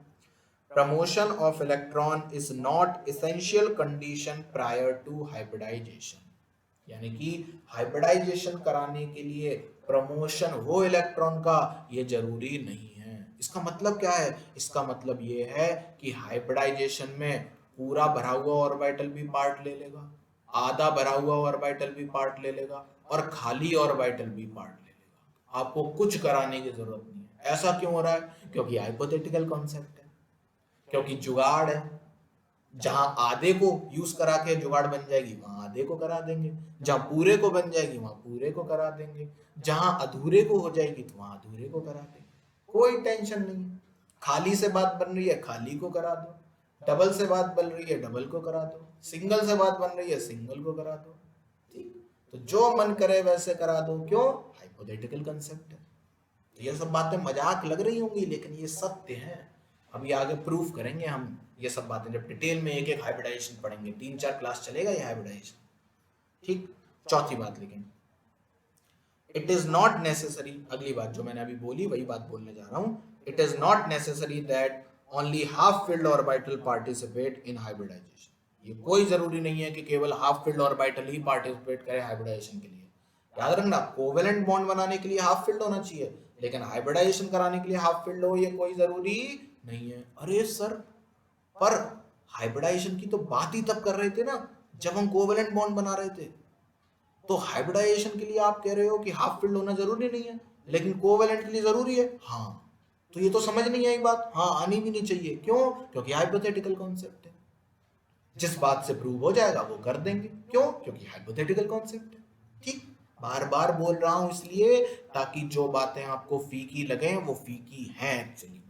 Promotion of electron is not essential condition prior to hybridization, यानी कि हाइब्रिडाइजेशन कराने के लिए प्रमोशन हो इलेक्ट्रॉन का, ये जरूरी नहीं है। इसका मतलब क्या है? इसका मतलब ये है कि हाइब्रिडाइजेशन में पूरा भरा हुआ ऑर्बिटल भी पार्ट ले लेगा, आधा भरा हुआ ऑर्बिटल भी पार्ट ले लेगा, और खाली ऑर्बिटल भी पार्ट ले लेगा। आपको कुछ कराने की जरूरत नहीं है। ऐसा क्यों हो रहा है? क्योंकि हाइपोथेटिकल कॉन्सेप्ट है, क्योंकि जुगाड़ है। जहां आधे को यूज करा के जुगाड़ बन जाएगी, वहां आधे को करा देंगे। जहां पूरे को बन जाएगी, वहां पूरे को करा देंगे। जहां अधूरे को हो जाएगी, तो वहां अधूरे को करा देंगे। कोई टेंशन नहीं है। खाली से बात बन रही है, खाली को करा दो। डबल से बात बन रही है, डबल को करा दो। सिंगल से बात बन रही है, सिंगल को करा दो। ठीक, तो जो मन करे वैसे करा दो। क्यों? हाइपोथेटिकल कंसेप्ट है। तो ये सब बातें मजाक लग रही होंगी, लेकिन ये सत्य है। अभी आगे प्रूफ करेंगे हम ये सब बातें, जब डिटेल में एक एक हाइब्रिडाइजेशन पढ़ेंगे। 3 4 क्लास चलेगा ये हाइब्रिडाइजेशन। ठीक, चौथी बात लिखें, इट इज नॉट नेसेसरी, अगली बात जो मैंने अभी बोली वही बात बोलने जा रहा हूं। It is not necessary that only half filled orbital participate in hybridization. ये कोई जरूरी नहीं है कि केवल हाफ फिल्ड ऑर्बिटल ही पार्टिसिपेट करे हाइब्रिडाइजेशन के लिए। याद रखना, कोवेलेंट बॉन्ड बनाने के लिए हाफ फिल्ड होना चाहिए, लेकिन हाइब्रिडाइजेशन कराने के लिए हाफ फिल्ड हो, ये कोई जरूरी नहीं है। अरे सर, पर हाइब्रिडाइजेशन की तो बात ही तब कर रहे थे ना जब हम कोवेलेंट बॉन्ड बना रहे थे। तो हाइब्रिडाइजेशन के लिए आप कह रहे हो कि हाफ फिल्ड होना जरूरी नहीं है, लेकिन कोवेलेंट के लिए जरूरी है। हाँ, तो ये तो समझ नहीं आई बात। हाँ, आनी भी नहीं चाहिए। क्यों? क्योंकि हाइपोथेटिकल कॉन्सेप्ट है। जिस बात से प्रूव हो जाएगा वो कर देंगे। क्यों? क्योंकि हाइपोथेटिकल कॉन्सेप्ट है। ठीक, बार बार बोल रहा हूं इसलिए ताकि जो बातें आपको फीकी लगे वो फीकी हैं एक्चुअली में।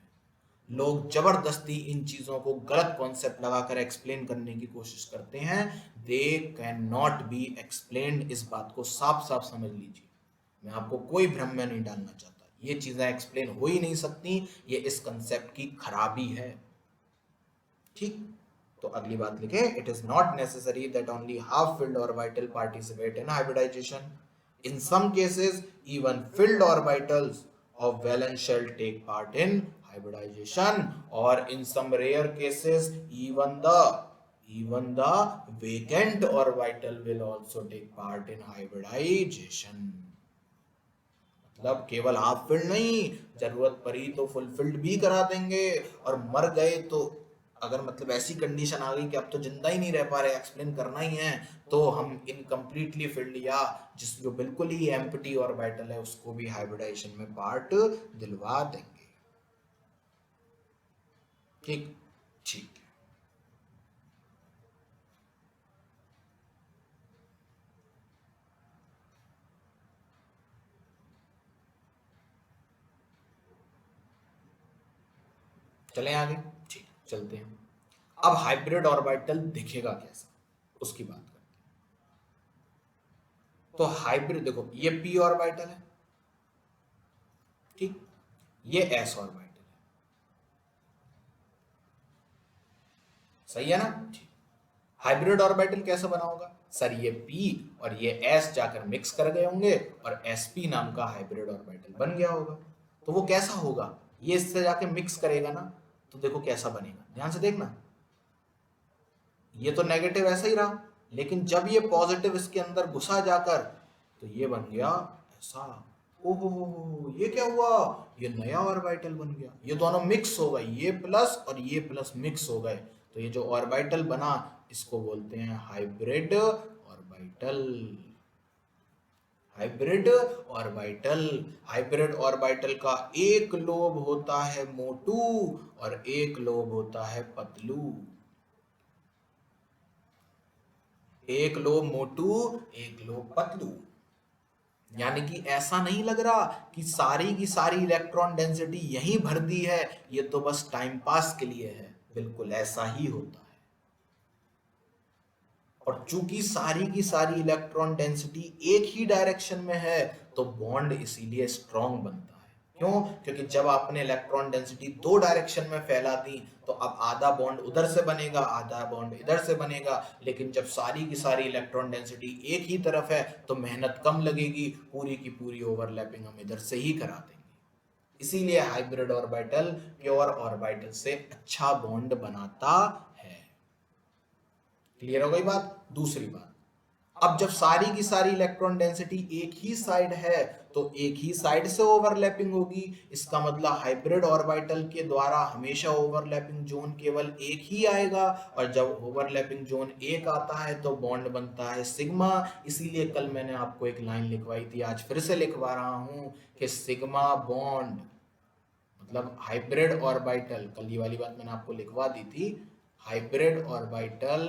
लोग जबरदस्ती इन चीजों को गलत कॉन्सेप्ट लगाकर एक्सप्लेन करने की कोशिश करते हैं। They can not be explained. इस बात को साफ साफ समझ लीजिए। मैं आपको कोई भ्रम में नहीं डालना चाहता। ये चीजें एक्सप्लेन हो ही नहीं सकती। ये इस कंसेप्ट की खराबी है। ठीक, तो अगली बात लिखे, it is not necessary that only half filled orbital participate in hybridization. In some cases even filled orbitals of valence shell take part in hybridization, or in some rare cases even the vacant orbital will also take part in hybridization। मतलब केवल हाफ फिल्ड नहीं, जरूरत पड़ी तो फुल फिल्ड भी करा देंगे। और मर गए तो, अगर मतलब ऐसी कंडीशन आ गई कि अब तो जिंदा ही नहीं रह पा रहे, एक्सप्लेन करना ही है, तो हम इनकम्प्लीटली फिल्ड या जिस जो बिल्कुल ही एम्प्टी ऑर्बिटल है उसको भी हाइब्रिडाइजेशन में पार्ट दिलवा देंगे। ठीक, ठीक। चलें आगे, ठीक चलते हैं। अब हाइब्रिड ऑर्बिटल दिखेगा कैसा, उसकी बात करते हैं। तो हाइब्रिड देखो, ये p ऑर्बिटल है, ठीक, ये s ऑर्बिटल है, सही है ना, ठीक। हाइब्रिड ऑर्बिटल कैसे बना होगा सर, ये p और ये s जाकर मिक्स कर गए होंगे और sp नाम का हाइब्रिड ऑर्बिटल बन गया होगा। तो वो कैसा होगा, ये इससे जाके मिक्स करेगा ना, तो देखो कैसा बनेगा, ध्यान से देखना। ये तो नेगेटिव ऐसा ही रहा, लेकिन जब ये पॉजिटिव इसके अंदर घुसा जाकर, तो ये बन गया ऐसा। ओहो हो, ये क्या हुआ, ये नया ऑर्बिटल बन गया, ये दोनों मिक्स हो गए, ये प्लस और ये प्लस मिक्स हो गए। तो ये जो ऑर्बिटल बना, इसको बोलते हैं hybrid orbital. Hybrid orbital, hybrid orbital का एक लोब होता है मोटू और एक लोब होता है पतलू। एक लोब मोटू, एक लोब पतलू। यानी कि ऐसा नहीं लग रहा कि सारी की सारी इलेक्ट्रॉन डेंसिटी यहीं भर दी है, ये तो बस टाइम पास के लिए है, बिल्कुल ऐसा ही होता है। और चूंकि सारी की सारी इलेक्ट्रॉन डेंसिटी एक ही डायरेक्शन में है, तो बॉन्ड इसीलिए स्ट्रॉन्ग बनता है। क्यों, क्योंकि जब आपने इलेक्ट्रॉन डेंसिटी दो डायरेक्शन में फैला दी, तो अब आधा बॉन्ड उधर से बनेगा, आधा बॉन्ड इधर से बनेगा। लेकिन जब सारी की सारी इलेक्ट्रॉन डेंसिटी एक ही तरफ है, तो मेहनत कम लगेगी, पूरी की पूरी ओवरलैपिंग हम इधर से ही करा देंगे। इसीलिए हाइब्रिड ऑर्बिटल प्योर ऑर्बिटल से अच्छा बॉन्ड बनाता है। क्लियर हो गई बात। दूसरी बात, अब जब सारी की सारी इलेक्ट्रॉन डेंसिटी एक ही साइड है, तो एक ही साइड से ओवरलैपिंग होगी। इसका मतलब हाइब्रिड ऑर्बिटल के द्वारा हमेशा ओवरलैपिंग जोन केवल एक ही आएगा, और जब ओवरलैपिंग जोन एक आता है तो बॉन्ड बनता है सिग्मा। इसीलिए कल मैंने आपको एक लाइन लिखवाई थी, आज फिर से लिखवा रहा हूं कि सिग्मा बॉन्ड मतलब हाइब्रिड ऑर्बिटल, कल ये वाली बात मैंने आपको लिखवा दी थी, hybrid orbital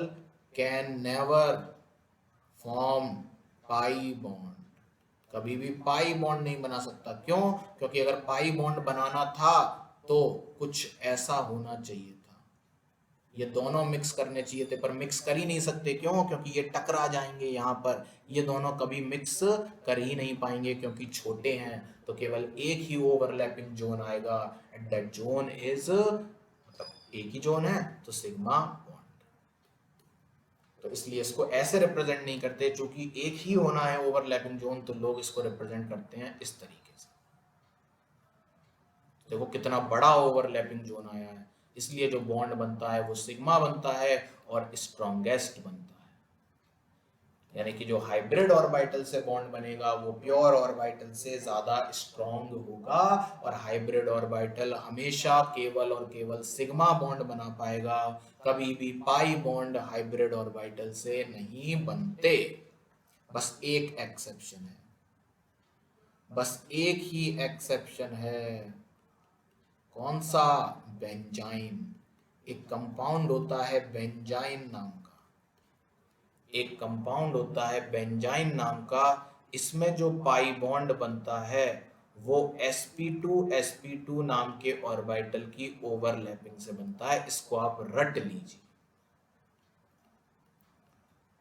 can never form pi bond, कभी भी पाई बॉन्ड नहीं बना सकता। क्यों, क्योंकि अगर पाई बॉन्ड बनाना था तो कुछ ऐसा होना चाहिए था, ये दोनों मिक्स करने चाहिए थे, पर मिक्स कर ही नहीं सकते। क्यों, क्योंकि ये टकरा जाएंगे यहाँ पर, ये दोनों कभी मिक्स कर ही नहीं पाएंगे क्योंकि छोटे हैं। तो केवल एक ही ओवरलैपिंग जोन आएगा, एंड दैट जोन इज, मतलब एक ही जोन है तो सिग्मा बॉन्ड। तो इसलिए इसको ऐसे रिप्रेजेंट नहीं करते, चूंकि एक ही होना है ओवरलैपिंग जोन, तो लोग इसको रिप्रेजेंट करते हैं इस तरीके से। देखो कितना बड़ा ओवरलैपिंग जोन आया है, इसलिए जो बॉन्ड बनता है वो सिग्मा बनता है और स्ट्रॉन्गेस्ट बनता है। यानी कि जो हाइब्रिड ऑर्बिटल से बॉन्ड बनेगा वो प्योर ऑर्बिटल से ज्यादा स्ट्रॉन्ग होगा, और हाइब्रिड ऑर्बिटल हमेशा केवल और केवल सिग्मा बॉन्ड बना पाएगा, कभी भी पाई बॉन्ड हाइब्रिड ऑर्बिटल से नहीं बनते। बस एक एक्सेप्शन है, बस एक ही एक्सेप्शन है। कौन सा, बेंजाइन। एक कंपाउंड होता है बेंजाइन नाम का, एक कंपाउंड होता है बेंजाइन नाम का, इसमें जो पाई बॉन्ड बनता है वो sp2 नाम के ऑर्बिटल की ओवरलैपिंग से बनता है। इसको आप रट लीजिए,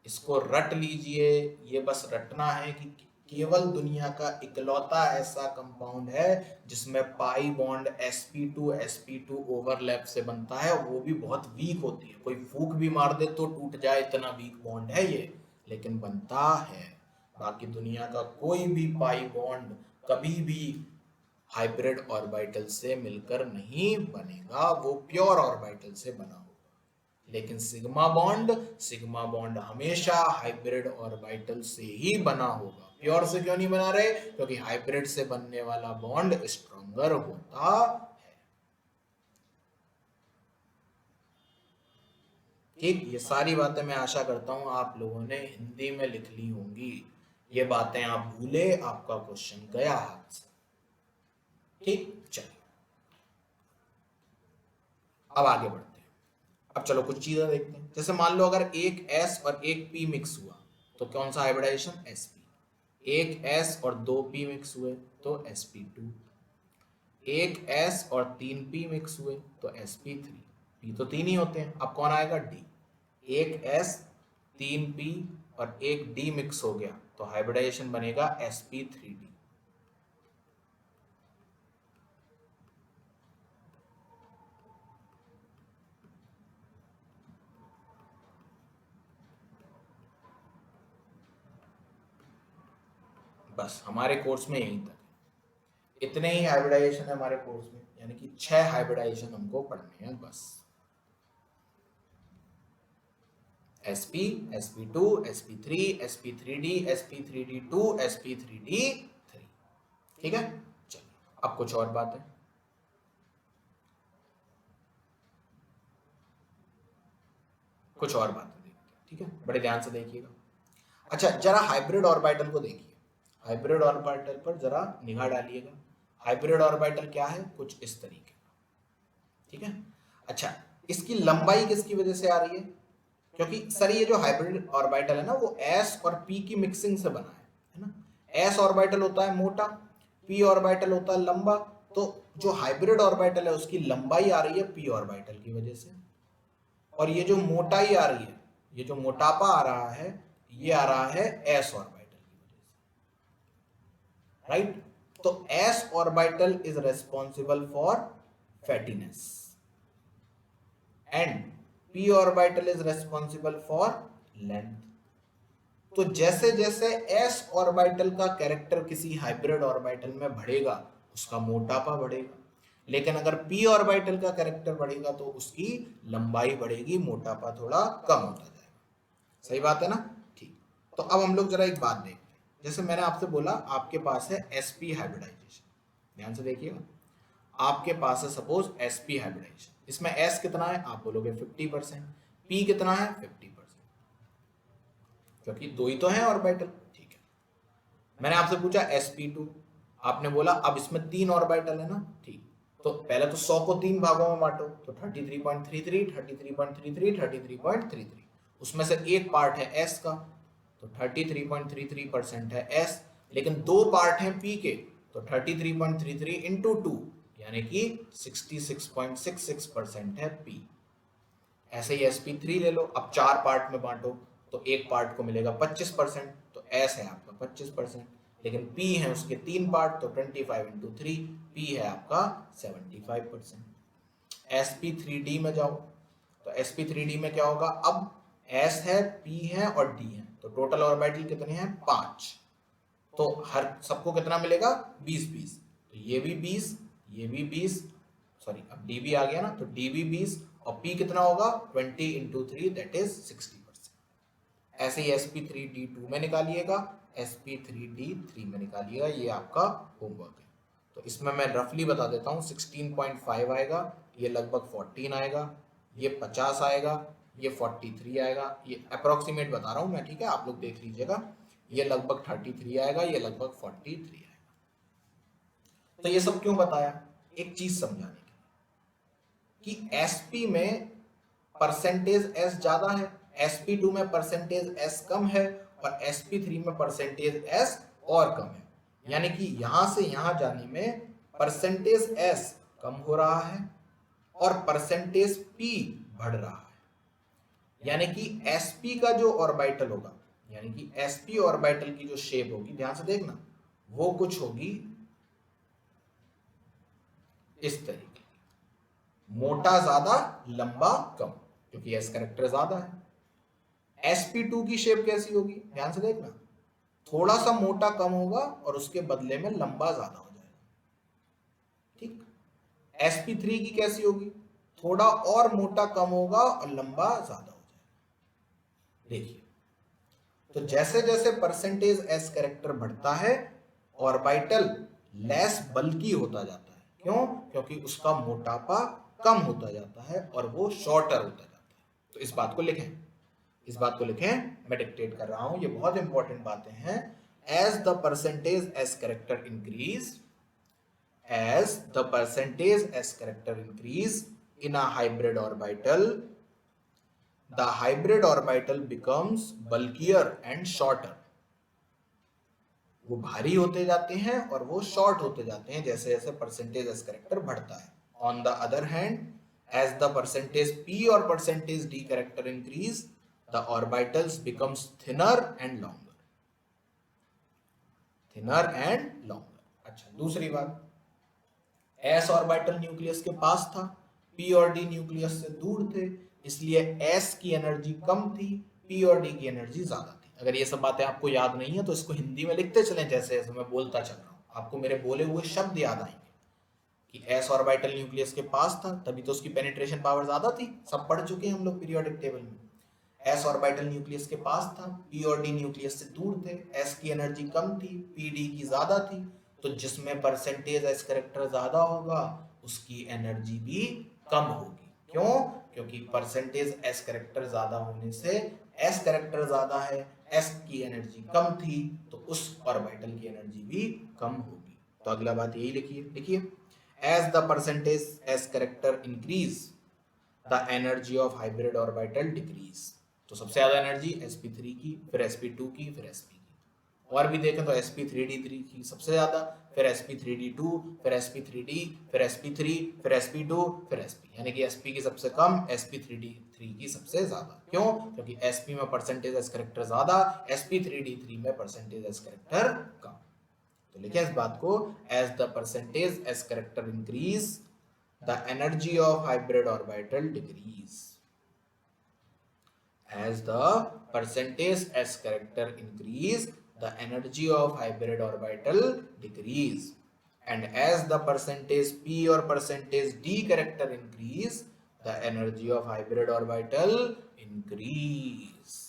इसको रट लीजिए, ये बस रटना है कि केवल दुनिया का इकलौता ऐसा कंपाउंड है जिसमें पाई बॉन्ड sp2 ओवरलैप से बनता है, वो भी बहुत वीक होती है, कोई फूक भी मार दे तो टूट जाए, इतना वीक बॉन्ड है ये, लेकिन बनता है। बाकी दुनिया का कोई भी पाई बॉन्ड कभी भी हाइब्रिड ऑर्बिटल से मिलकर नहीं बनेगा, वो प्योर ऑर्बिटल से बना होगा। लेकिन सिग्मा बॉन्ड हमेशा हाइब्रिड ऑर्बिटल से ही बना होगा। प्योर से क्यों नहीं बना रहे, क्योंकि हाइब्रिड से बनने वाला बॉन्ड स्ट्रॉन्गर होता है। ठीक, ये सारी बातें मैं आशा करता हूं आप लोगों ने हिंदी में लिख ली होंगी। ये बातें आप भूले, आपका क्वेश्चन गया हाथ से। ठीक, चलिए अब आगे बढ़ते हैं। अब चलो कुछ चीजें देखते हैं। जैसे मान लो अगर एक S और एक P मिक्स हुआ तो कौन सा हाइब्रिडाइजेशन, sp। एक S और दो P मिक्स हुए तो sp2। एक s और 3p मिक्स हुए तो sp3, p तो 3 ही होते हैं, अब कौन आएगा d, एक s 3p और एक d मिक्स हो गया तो हाइब्रिडाइजेशन बनेगा sp3d। बस हमारे कोर्स में यहीं तक है, इतने ही हाइब्रिडाइजेशन है हमारे कोर्स में, यानी कि 6 हाइब्रिडाइजेशन हमको पढ़ने हैं बस। sp, sp2, sp3, sp3d, sp3d2, sp3d3। ठीक है, चलिए अब कुछ और बात है। कुछ और बातें देखते हैं, ठीक है, बड़े ध्यान से देखिएगा। अच्छा, जरा हाइब्रिड ऑर्बिटल को देखिए, हाइब्रिड ऑर्बिटल पर जरा निगाह डालिएगा। हाइब्रिड ऑर्बिटल क्या है, कुछ इस तरीके का, ठीक है। अच्छा, इसकी लंबाई किसकी वजह से आ रही है, क्योंकि सर ये जो हाइब्रिड ऑर्बिटल है ना वो s और p की मिक्सिंग से बना है ना। s ऑर्बिटल होता है मोटा, p ऑर्बिटल होता है लंबा, तो जो हाइब्रिड ऑर्बिटल है उसकी लंबाई आ रही है p ऑर्बिटल की वजह से, और ये जो मोटाई आ रही है, ये जो मोटापा आ रहा है, ये आ रहा है s ऑर्बिटल की वजह से, राइट। तो s orbital is responsible for fatness and p orbital is responsible for length. तो जैसे जैसे s ऑर्बिटल का कैरेक्टर किसी हाइब्रिड ऑर्बिटल में बढ़ेगा उसका मोटापा बढ़ेगा, लेकिन अगर p ऑर्बिटल का कैरेक्टर बढ़ेगा तो उसकी लंबाई बढ़ेगी, मोटापा थोड़ा कम होता जाएगा। सही बात है ना, ठीक। तो अब हम लोग जरा एक बात देखते हैं, जैसे मैंने आपसे बोला आपके पास है sp हाइब्रिडाइजेशन, ध्यान से देखिएगा, आपके पास है सपोज sp हाइब्रिडाइजेशन, इसमें s कितना है आप बोलोगे 50%, p कितना है 50%, क्योंकि दो ही तो हैं ऑर्बिटल, ठीक है। मैंने आपसे पूछा sp2, आपने बोला अब इसमें 3 ऑर्बिटल है ना, ठीक। तो पहले तो 100 को 3 भागों में बांटो, तो 33.33, 33.33, 33.33, उसमें से एक पार्ट है s का, तो 33.33% है s, लेकिन दो पार्ट हैं p के, तो 33.33 इंटू 2 यानी कि 66.66% है p। ऐसे ही sp3 ले लो, अब 4 पार्ट में बांटो तो एक पार्ट को मिलेगा 25%, तो s है आपका 25%, लेकिन p है उसके 3 पार्ट, तो 25 इंटू 3, p है आपका 75%। sp3d में जाओ, तो sp3d में क्या होगा, अब s है p है और d है, तो टोटल ऑर्बिटल कितने हैं 5, तो हर सबको कितना मिलेगा 20-20, तो ये भी 20, ये भी 20, सॉरी अब d भी आ गया ना, तो d भी 20 और p कितना होगा 20 इंटू 3 दैट इज 60%। ऐसे ही sp3d2 में निकालिएगा, sp3d3 में निकालिएगा, ये आपका होमवर्क है। तो इसमें मैं रफली बता देता हूँ, 16.5 आएगा, ये लगभग 14 आएगा, ये 50 आएगा, ये 43 आएगा, ये अप्रोक्सीमेट बता रहा हूँ मैं, ठीक है, आप लोग देख लीजिएगा, ये लगभग 33 आएगा, ये लगभग 43 आएगा। तो ये सब क्यों बताया, एक चीज समझाने के लिए कि sp में परसेंटेज s ज्यादा है, sp2 में परसेंटेज s कम है, और sp3 में परसेंटेज s और कम है, यानी कि यहां से यहां जाने में परसेंटेज s कम हो रहा है और परसेंटेज p बढ़ रहा है, यानी कि sp का जो ऑर्बिटल होगा, यानी कि sp ऑर्बिटल की जो शेप होगी, ध्यान से देखना, वो कुछ होगी इस तरीके की, मोटा ज्यादा लंबा कम, क्योंकि s कैरेक्टर ज्यादा है। sp2 की शेप कैसी होगी, ध्यान से देखना, थोड़ा सा मोटा कम होगा और उसके बदले में लंबा ज्यादा हो जाएगा, ठीक। sp3 की कैसी होगी, थोड़ा और मोटा कम होगा और लंबा ज्यादा हो जाएगा। देखिए, तो जैसे जैसे परसेंटेज s कैरेक्टर बढ़ता है ऑर्बिटल लेस बल्की होता जाता है, क्यों, क्योंकि उसका मोटापा कम होता जाता है और वो शॉर्टर होता जाता है। तो इस बात को लिखें, इस बात को लिखें, मैं डिक्टेट कर रहा हूं, ये बहुत इंपॉर्टेंट बातें हैं। As the percentage s character increase, as the percentage s character increase in a hybrid orbital, the hybrid orbital becomes bulkier and shorter. वो भारी होते जाते हैं और वो शॉर्ट होते जाते हैं जैसे जैसे परसेंटेज एस कैरेक्टर बढ़ता है. On the other hand, as the percentage p or percentage d character increase, the orbitals becomes thinner and longer. thinner and longer. अच्छा, दूसरी बात, s ऑर्बिटल न्यूक्लियस के पास था, p और d न्यूक्लियस से दूर थे, इसलिए s की एनर्जी कम थी, p और d की एनर्जी ज्यादा थी. अगर ये सब बातें आपको याद नहीं है तो इसको हिंदी में लिखते चलें जैसे जैसे मैं बोलता चल रहा हूं, आपको मेरे बोले हुए शब्द याद आएंगे कि s ऑर्बिटल न्यूक्लियस के पास था तभी तो उसकी पेनिट्रेशन पावर ज्यादा थी. सब पढ़ चुके हैं हम लोग पीरियोडिक टेबल में. s ऑर्बिटल न्यूक्लियस के पास था, p और d न्यूक्लियस से दूर थे, s की एनर्जी कम थी, p d की ज्यादा थी. तो जिसमें परसेंटेज s कैरेक्टर ज्यादा होगा उसकी एनर्जी भी कम होगी. क्यों? क्योंकि परसेंटेज s कैरेक्टर ज्यादा होने से s कैरेक्टर ज्यादा है, s की एनर्जी कम थी तो उस ऑर्बिटल की एनर्जी भी कम होगी. तो अगला बात यही लिखिए. लिखिए, as the percentage s character increase, the energy of hybrid orbital decrease. तो सबसे ज्यादा एनर्जी sp3 की, फिर sp2 की, फिर sp की. और भी देखें तो sp3d3 की सबसे ज्यादा, फिर sp3d2, फिर sp3d, फिर sp3, फिर sp2, फिर sp. यानी कि sp की सबसे कम, sp3d3 की सबसे ज्यादा. क्यों? क्योंकि sp में परसेंटेज s कैरेक्टर ज्यादा, sp3d3 में परसेंटेज s कैरेक्टर कम. तो लिखें इस बात को, as the percentage s character increase, the energy of hybrid orbital decrease. As the percentage s character increase, the energy of hybrid orbital decrease. And as the percentage p or percentage d character increase, the energy of hybrid orbital increase.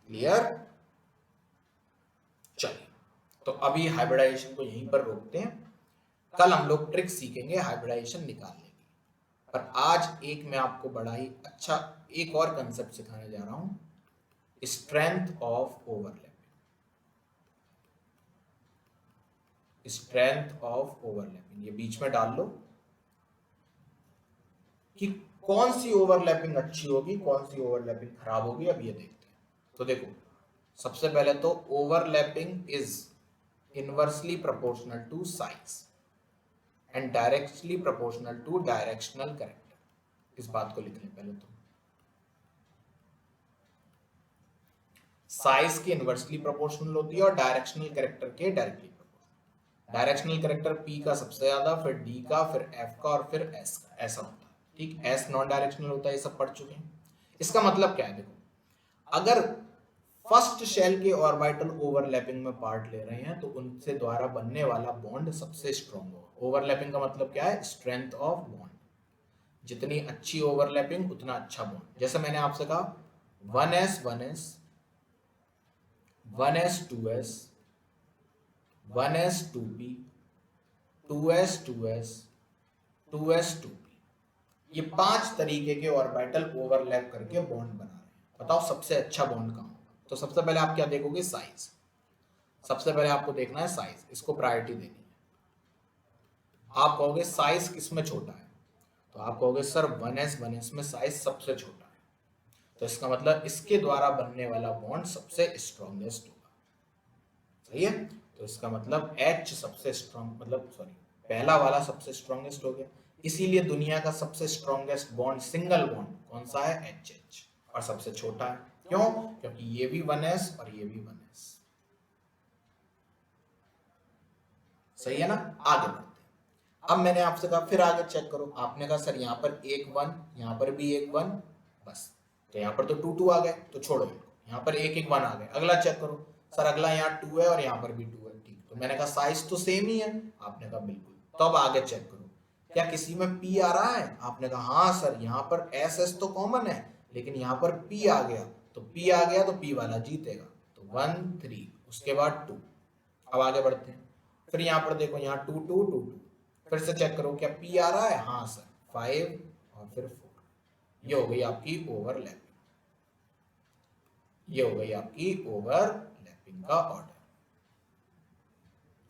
Clear? चलिए, तो अभी हाइब्रिडाइजेशन को यहीं पर रोकते हैं. कल हम लोग ट्रिक सीखेंगे हाइब्रिडाइजेशन निकालने की. पर आज एक मैं आपको बड़ा ही अच्छा एक और कंसेप्ट सिखाने जा रहा हूं, strength of overlapping. Strength of overlapping ये बीच में डाल लो कि कौन सी ओवरलैपिंग अच्छी होगी, कौन सी ओवरलैपिंग खराब होगी. अब ये देखते हैं. तो देखो, सबसे पहले तो overlapping is inversely proportional to size and directly proportional to directional character. इस बात को लिख लें पहले तो. साइज के इनवर्सली प्रोपोर्शनल होती है और डायरेक्शनल कैरेक्टर के directly proportional. Directional character p का सबसे ज्यादा, फिर d का, फिर f का और फिर s का. ऐसा होता है. ठीक, s नॉन डायरेक्शनल होता है, ये सब पढ़ चुके हैं. इसका मतलब क्या है? देखो, अगर फर्स्ट शेल के ऑर्बिटल ओवरलैपिंग में पार्ट ले रहे हैं तो उनसे द्वारा बनने वाला बॉन्ड सबसे स्ट्रॉन्ग होगा. ओवरलैपिंग का मतलब क्या है? Strength of bond. जितनी अच्छी ओवरलैपिंग उतना अच्छा बॉन्ड. जैसे मैंने आपसे कहा 1s 1s 1s 2s 1s 2p 2s 2s 2s 2p, ये 5 तरीके के ऑर्बिटल ओवरलैप करके बॉन्ड बना रहे हैं. बताओ सबसे अच्छा बॉन्ड कहां होगा? तो सबसे पहले आप क्या देखोगे? साइज. सबसे पहले आपको देखना है साइज, इसको प्रायोरिटी देनी है. आप कहोगे साइज किसमें छोटा है? तो आप कहोगे सर 1s में साइज सबसे छोटा है. तो इसका मतलब इसके द्वारा बनने वाला बॉन्ड सबसे स्ट्रॉन्गेस्ट होगा. सही है? तो इसका मतलब H सबसे स्ट्रॉन्ग, मतलब सॉरी, पहला वाला सबसे स्ट्रॉन्गेस्ट हो गया. इसीलिए दुनिया का सबसे स्ट्रॉन्गेस्ट बॉन्ड, सिंगल बॉन्ड कौन सा है? HH. और सबसे छोटा है. क्यों? क्योंकि ये भी 1s और ये भी 1s. सही है ना? आगे बढ़ते हैं. अब मैंने आपसे कहा फिर आगे चेक करो. आपने कहा सर यहाँ पर एक 1, यहाँ पर भी एक 1, बस. तो यहाँ पर तो 2 2 आ गए, तो छोड़ो इनको. यहाँ पर एक एक 1 आ गए. अगला चेक करो. सर अगला यहाँ 2 है और यहाँ पर भी 2 है. ठीक, तो मैंने कहा साइज तो सेम ही है. आपने कहा बिल्कुल. तो अब आगे चेक करो, क्या किसी में p आ रहा है? आपने कहा हाँ सर, यहाँ पर SS तो कॉमन है लेकिन यहाँ पर p आ गया. तो p आ गया तो p वाला जीतेगा. तो 1 3, उसके बाद 2. अब आगे बढ़ते हैं. फिर यहाँ पर देखो, यहाँ 2 2 2 2. फिर से चेक करो क्या p आ रहा है? हाँ सर, 5 और फिर 4. ये हो गई आपकी ओवरलैपिंग. ये हो गई आपकी ओवरलैपिंग का ऑर्डर.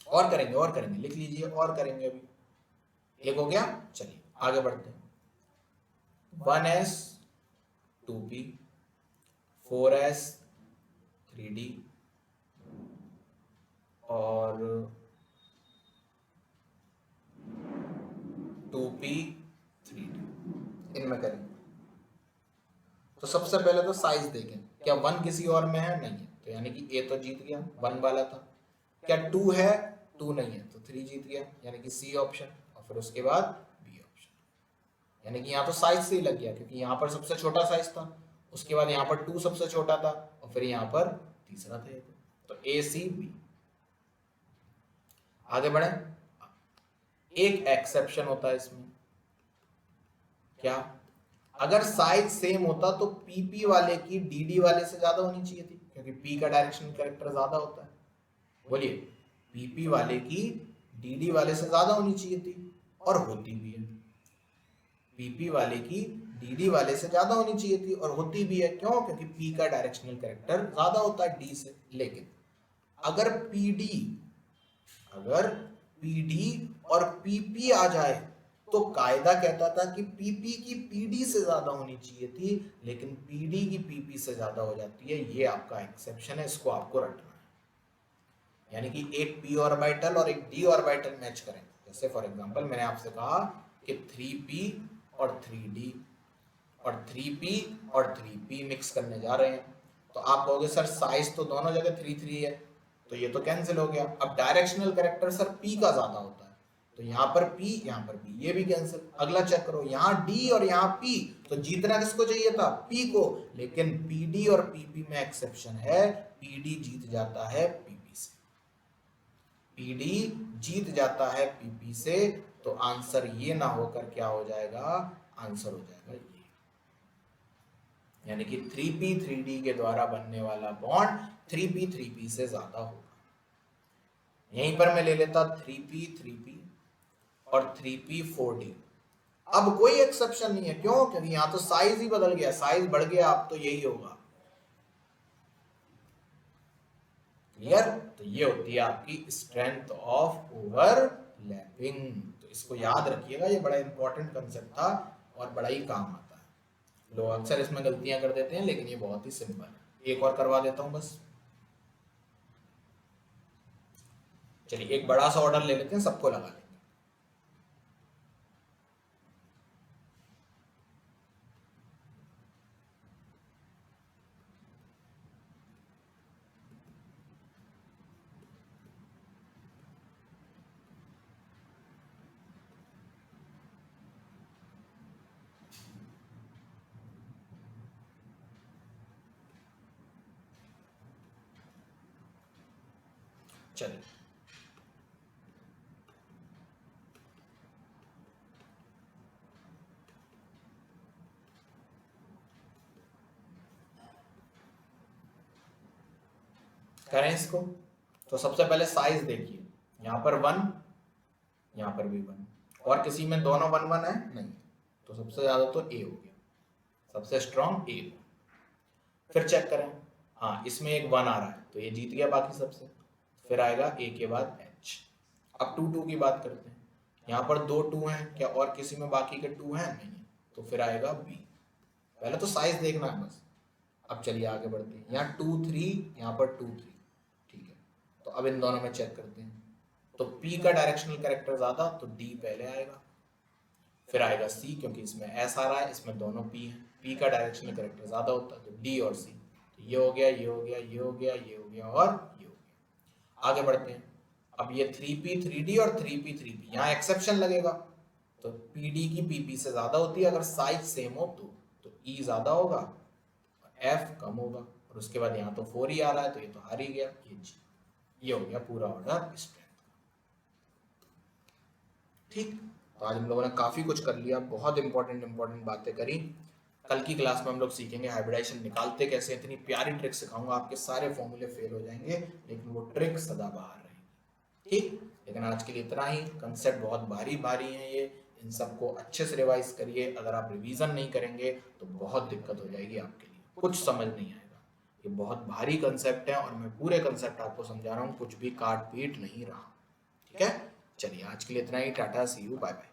और करेंगे, और करेंगे, लिख लीजिए, और करेंगे. अभी एक हो गया. चलिए आगे बढ़ते हैं. 1s 2p 4s 3d और 2p 3d इनमें करेंगे। तो सबसे पहले तो साइज देखें, क्या 1 किसी और में है? नहीं है, तो यानी कि ए तो जीत गया, 1 वाला था। क्या 2 है? 2 नहीं है, तो 3 जीत गया, यानी कि सी ऑप्शन। और फिर उसके बाद बी ऑप्शन, यानी कि यहाँ तो साइज से ही लग गया, क्योंकि यहाँ पर सबसे छोटा साइज था, उसके बाद यहाँ पर 2 सबसे छोटा था, और फिर यहाँ पर तीसरा था। तो ए सी बी। आगे बढ़े। एक एक्सेप्शन होता है इसमें, क्या? अगर साइज सेम होता तो पीपी वाले की डीडी वाले से ज्यादा होनी चाहिए थी, क्योंकि पी का डायरेक्शनल कैरेक्टर ज्यादा होता है। बोलिए, पीपी वाले की डीडी वाले से ज्यादा होनी चाहिए थी, और होती भी है। पीपी वाले की डीडी वाले से ज्यादा होनी चाहिए थी और होती भी है। क्यों? क्योंकि पी का डायरेक्शनल कैरेक्टर ज्यादा होता है डी से। लेकिन अगर पीडी और पीपी आ जाए तो कायदा कहता था कि पीपी की पीडी से ज्यादा होनी चाहिए थी, लेकिन पीडी की पीपी से ज्यादा हो जाती है। ये आपका एक्सेप्शन है, इसको आपको रटना है। यानी कि एक पी ऑर्बिटल और एक डी ऑर्बिटल मैच करें। जैसे फॉर एग्जांपल मैंने आपसे कहा कि 3p और 3d और 3p और 3p मिक्स करने जा रहे हैं, तो आप कहोगे सर साइज तो दोनों जगह 3 है, तो ये तो कैंसिल हो गया। अब डायरेक्शनल कैरेक्टर सर p का ज्यादा होता है, तो यहाँ पर p, यहाँ पर p, ये भी कैंसिल। अगला चेक करो, यहाँ d और यहाँ p, तो जीतना किसको चाहिए था? p को, लेकिन pd और pp में एक्सेप्शन है, pd जीत जाता है pp से। pd जीत जाता है pp से, तो आंसर ये ना होकर क्या हो जाएगा? आंसर हो जाएगा ये, यानी कि 3p 3d के द्वारा बनने वाला बॉन्ड 3p 3p से ज्यादा होगा। यहीं पर मैं ले लेता 3p 3p और 3p 4d। अब कोई एक्सेप्शन नहीं है, क्यों? क्योंकि यहां तो साइज ही बदल गया, साइज बढ़ गया, अब तो यही होगा। क्लियर? तो ये होती है आपकी स्ट्रेंथ ऑफ ओवरलैपिंग। तो इसको याद रखिएगा, ये बड़ा इंपॉर्टेंट कंसेप्ट था और बड़ा ही काम आता है। लोग अक्सर इसमें गलतियां कर देते हैं, लेकिन ये बहुत ही सिंपल है। एक और करवा देता हूं बस। चलिए एक बड़ा सा ऑर्डर ले लेते हैं, सबको लगा लेंगे। चलिए करें इसको। तो सबसे पहले साइज देखिए, यहाँ पर 1, यहाँ पर भी 1, और किसी में दोनों 1 1 है? नहीं, तो सबसे ज्यादा तो ए हो गया, सबसे स्ट्रॉन्ग ए। फिर चेक करें, हाँ इसमें एक 1 आ रहा है, तो ये जीत गया बाकी सबसे। फिर आएगा ए के बाद एच। अब 2 2 की बात करते हैं, यहाँ पर 2 2 हैं, क्या और किसी में बाकी के 2 हैं? नहीं, तो फिर आएगा बी। पहले तो साइज देखना है बस। अब चलिए आगे बढ़ते हैं, यहाँ 2 3, यहाँ पर 2 3, ठीक है। तो अब इन दोनों में चेक करते हैं, तो P का डायरेक्शनल कैरेक्टर ज्यादा, तो D पहले आएगा। फिर आएगा C, क्योंकि इसमें S आ रहा है, इसमें दोनों P हैं, P का डायरेक्शनल कैरेक्टर ज्यादा होता है, तो D और C। तो ये हो गया, ये हो गया, ये हो गया, ये हो गया और ये हो गया। आगे बढ़ते हैं, अब ये 3p 3d और 3p 3p, यहाँ एक्सेप्शन लगेगा, तो pd की pp से ज्यादा होती है अगर साइज सेम हो तो e ज्यादा होगा और f कम होगा। और उसके बाद यहाँ तो 4 ही आ रहा है, तो ये तो हार ही गया, ये g। ये हो गया पूरा ऑर्डर स्ट्रेंथ का। ठीक, तो आज हम लोगों ने काफी कुछ कर लिया, बहुत इंपॉर्टेंट बातें करी। कल की क्लास में हम लोग सीखेंगे हाइब्रिडाइजेशन निकालते कैसे। इतनी प्यारी ट्रिक सिखाऊंगा, आपके सारे फॉर्मूले फेल हो जाएंगे, लेकिन वो ट्रिक सदाबहार रहेगी। ठीक, लेकिन आज के लिए इतना ही। कंसेप्ट बहुत भारी भारी हैं ये, इन सबको अच्छे से रिवाइज करिए। अगर आप रिवीजन नहीं करेंगे तो बहुत दिक्कत हो जाएगी आपके लिए, कुछ समझ नहीं आएगा। ये बहुत भारी कंसेप्ट है और मैं पूरे कंसेप्ट आपको समझा रहा हूँ, कुछ भी काट पीट नहीं रहा। ठीक है, चलिए आज के लिए इतना ही। टाटा, सी यू, बाय बाय।